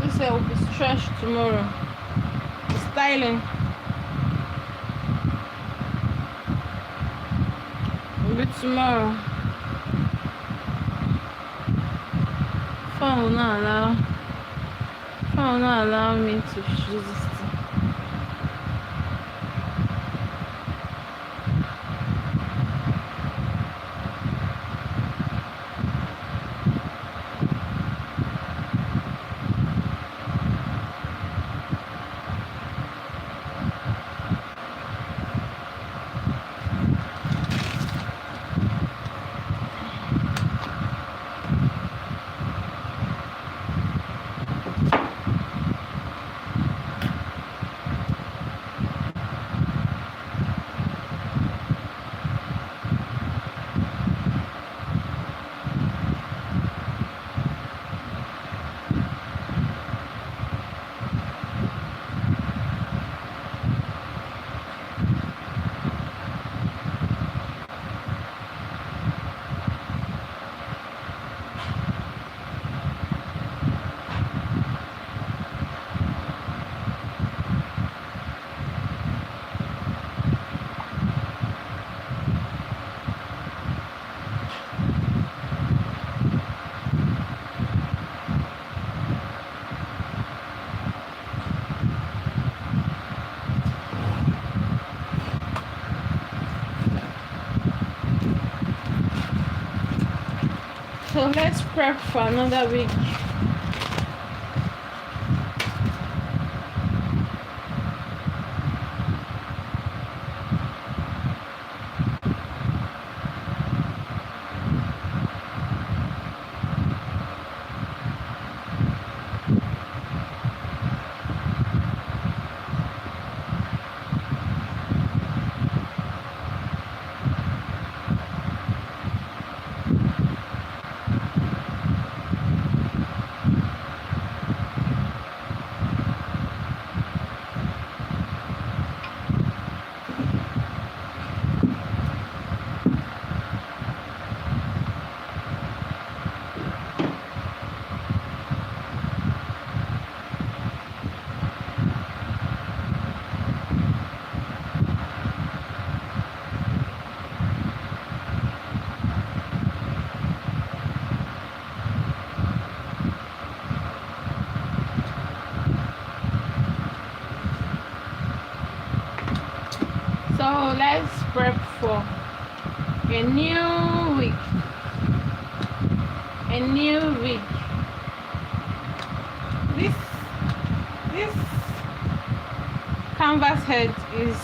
A: this hair will be stretched tomorrow. The styling will be tomorrow. Phone will not allow me to use this thing. So let's prep for another week. So let's prep for a new week. A new week. This canvas head is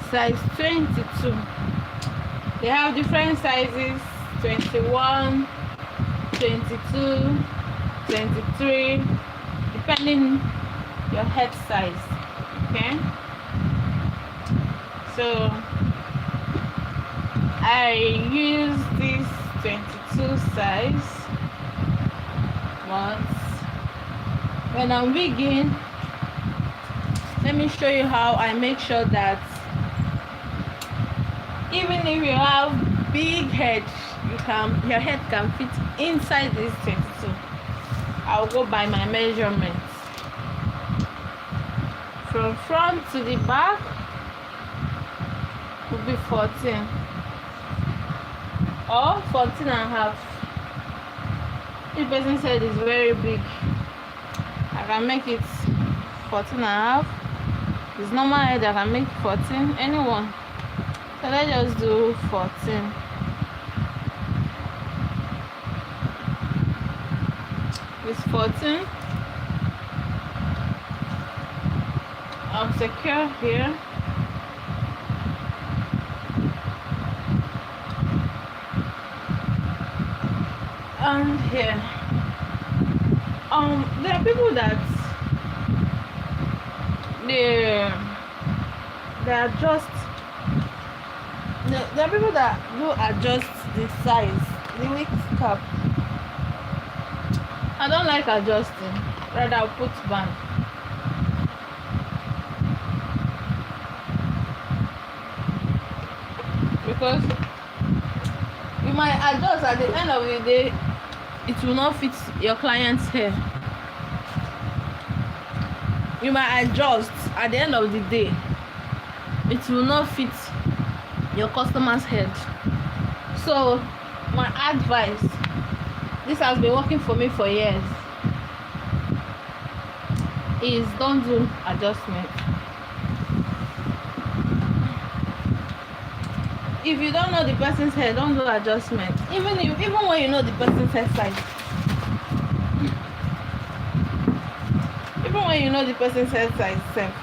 A: size 22. They have different sizes: 21, 22, 23, depending your head size. Okay. So I use this 22 size once. When I'm wigging, let me show you how I make sure that even if you have big head, your head can fit inside this 22. I'll go by my measurements from front to the back. Will be 14 or 14 and a half. If person said it's very big, I can make it 14 and a half It's normal hair that can make 14. Anyone. So let's just do 14. It's 14. I'll secure here. And here. There are people that they adjust. There are people that do adjust the size, the wig cap. I don't like adjusting. Rather, I'll put band. Because you might adjust at the end of the day, it will not fit your client's hair. You might adjust at the end of the day, it will not fit your customer's head. So my advice, this has been working for me for years, is don't do adjustment. If you don't know the person's hair, don't do adjustment. Even when you know the person's hair size. Even when you know the person's hair size itself.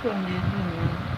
A: one they do now.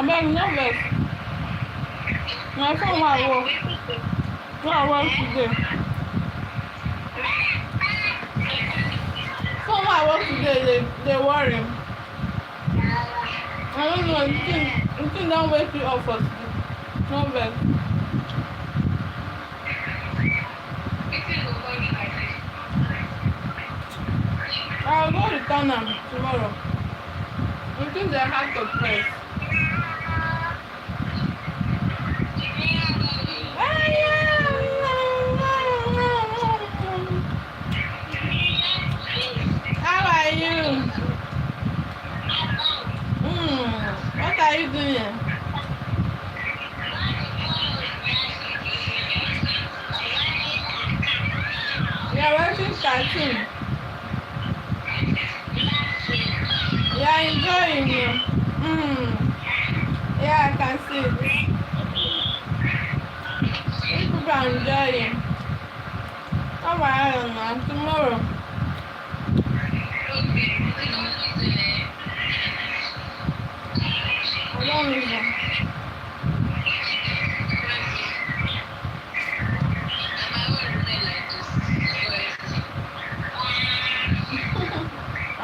A: beg no vex. My phone won't work. Won't work today. Phone won't work today. They worry. I don't know. You think don't wake you up for today. No vex. I'll go return them tomorrow. You think they have to press? How are you? What are you doing? You're watching cartoon. You're enjoying it. Yeah, I can see it. People are enjoying. Come on, man. Tomorrow. I don't listen.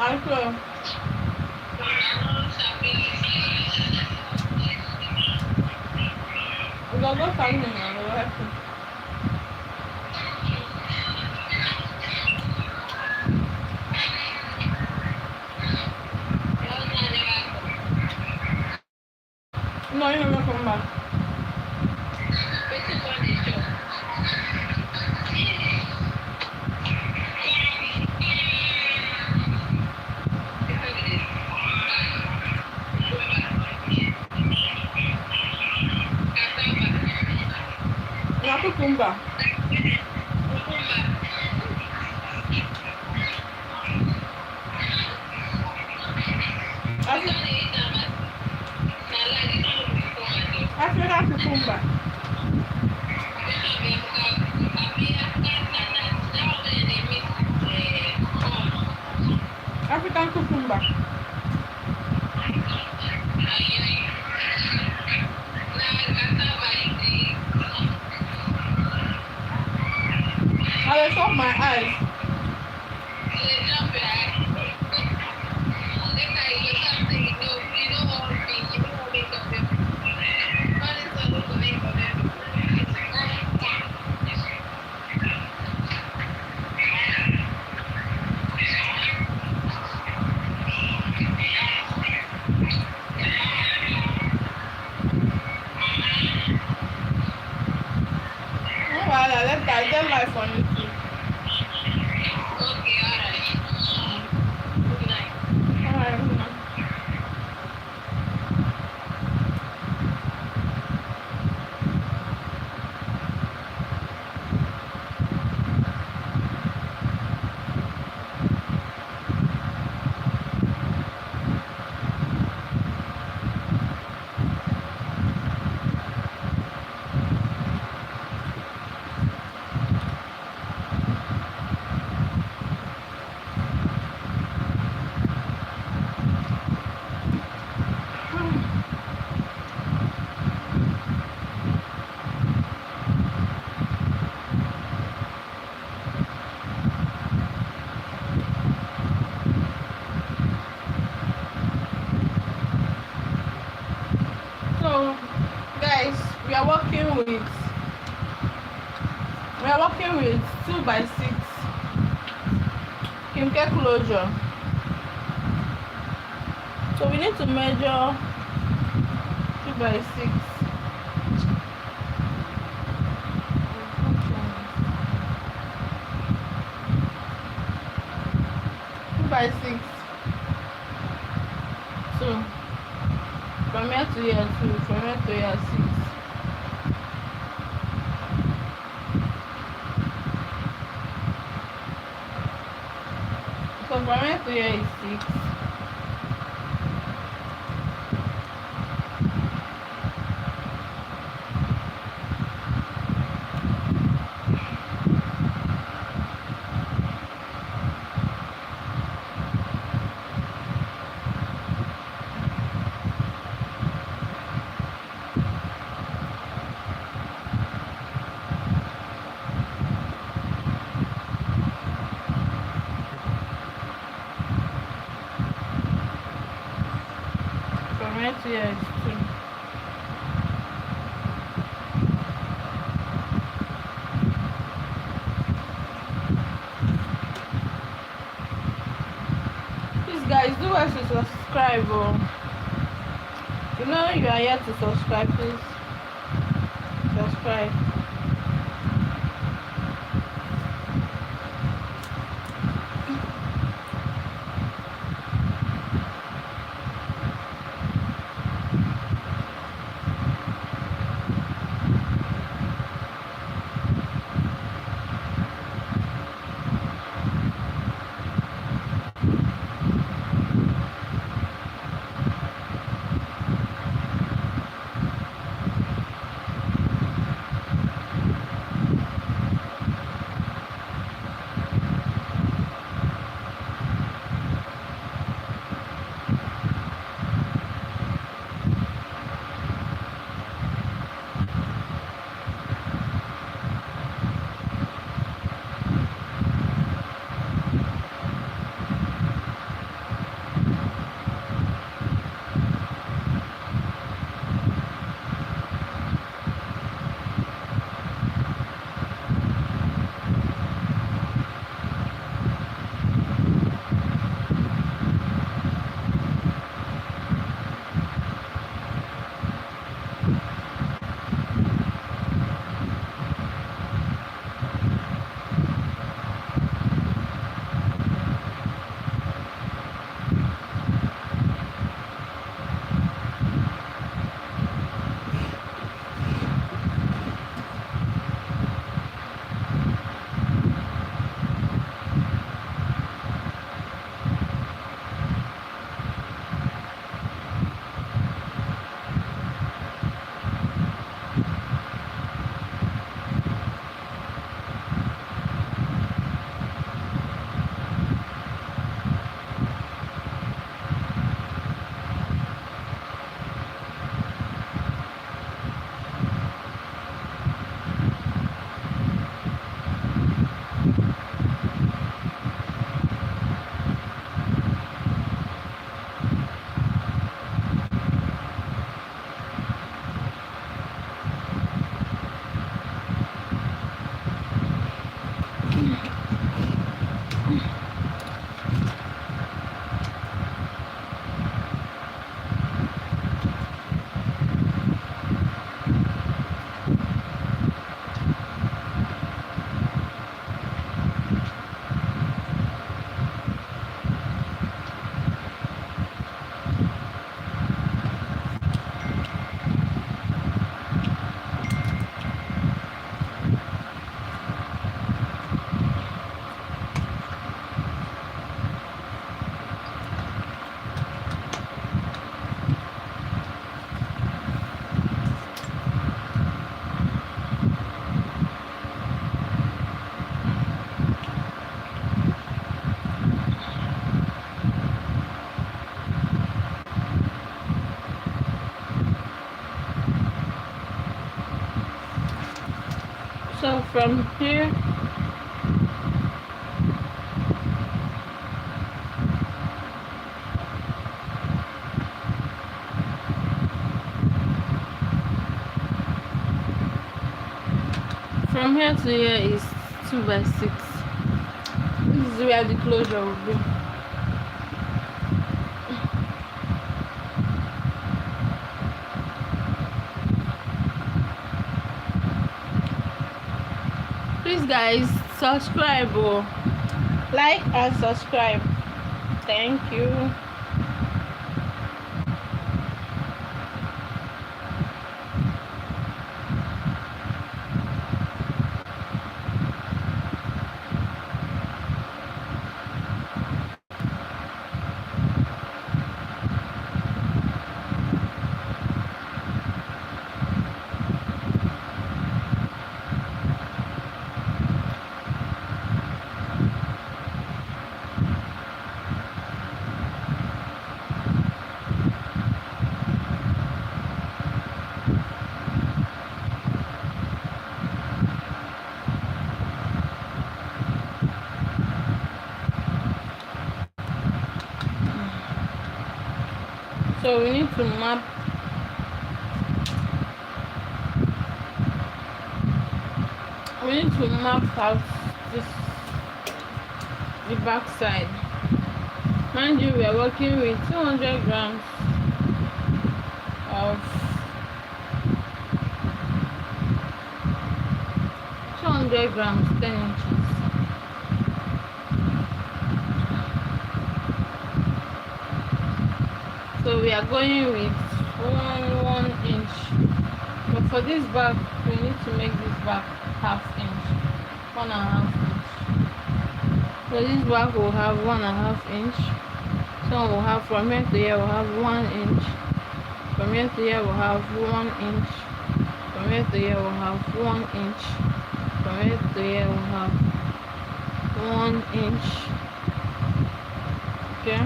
A: I'll go. We'll go something and we'll have to. No, you never come back. Cucumber. African cucumber. African cucumber. I will stop my eyes. I get life on YouTube.
B: Okay, alright. Good night.
A: Alright, good night. So, guys, we are working with 2x6 kimke closure. So we need to measure 2x6. 2x6. So from here to here 2, from here to here 6. So from here to here is 6. Yes, true. Please, guys, do us to subscribe. You know you are here to subscribe. Please subscribe. So from here, to here is 2 by 6. This is where the closure will be. Please, guys, subscribe, like and subscribe. Thank you. So we need to map we need to mark out this the back side. Mind you, we are working with 200 grams of 200 grams 10 inches. So we are going with one inch, but for this back we need to make this back half inch, 1.5 inch. So this back will have 1.5 inch. So we'll have from here to here we'll have 1 inch, from here to here we'll have 1 inch, from here to here we'll have 1 inch, from here to here we'll have 1 inch. Okay.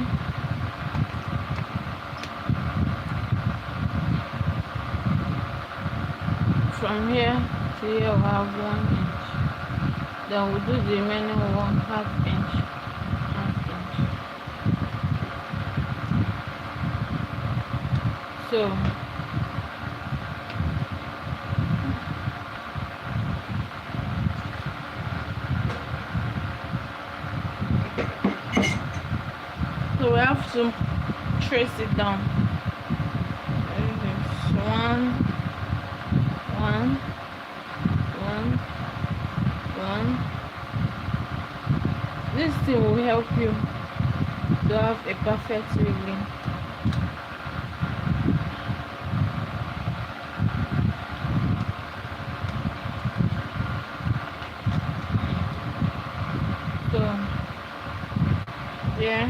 A: From here to here we'll have 1 inch. Then we'll do the remaining 1/2 inch. So we have to trace it down. One. This thing will help you to have a perfect wiggling. So yeah.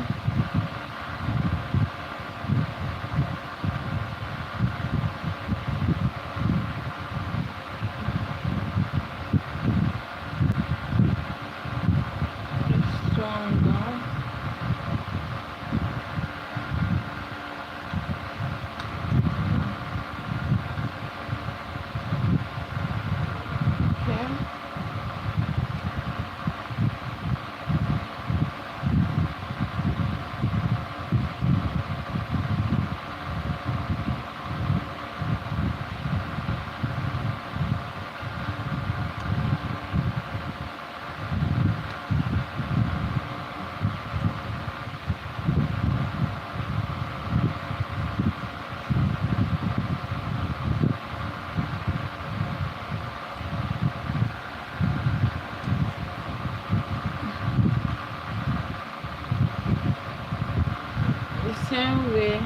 A: Same way.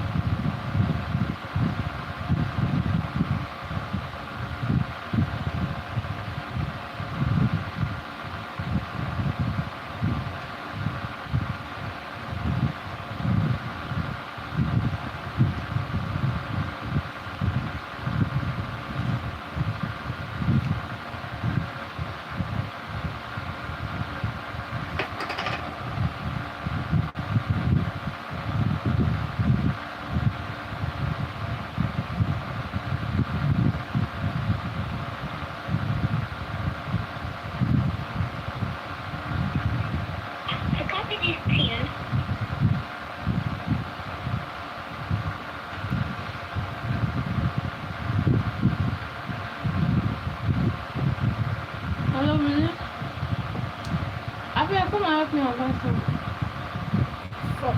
A: Hello, really? Abby, come and help me on that one. Fuck.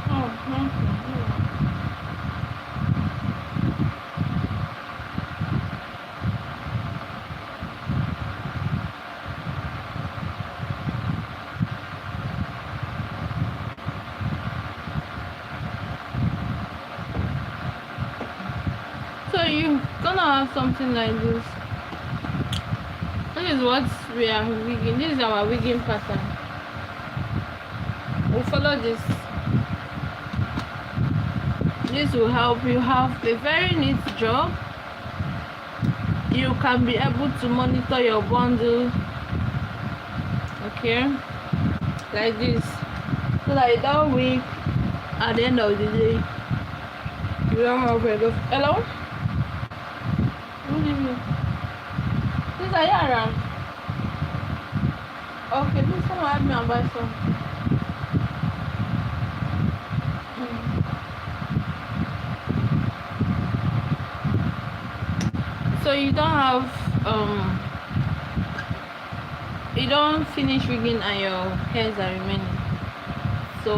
A: Oh, thank you. So you're gonna have something like this. This is what we are wigging. This is our wigging pattern. We'll follow this. This will help you have a very neat job. You can be able to monitor your bundle, okay, like this, so that you don't wig at the end of the day. You don't have a good. Hello? Good evening. Please, are you around? Okay, please come and help me and buy some. So you don't have you don't finish wigging and your hairs are remaining. So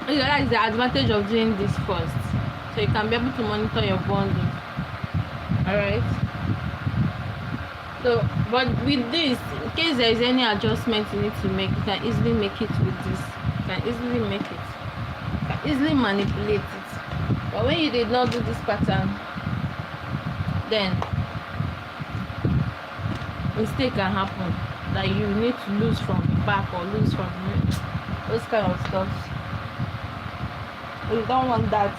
A: that is the advantage of doing this first, so you can be able to monitor your bonding. All right. So, but with this, in case there is any adjustment you need to make, you can easily make it with this. You can easily make it. You can easily manipulate it. But when you did not do this pattern, then mistake can happen that you need to lose from the back or lose from those kind of stuff. You don't want that.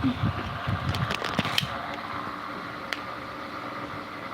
A: Mm.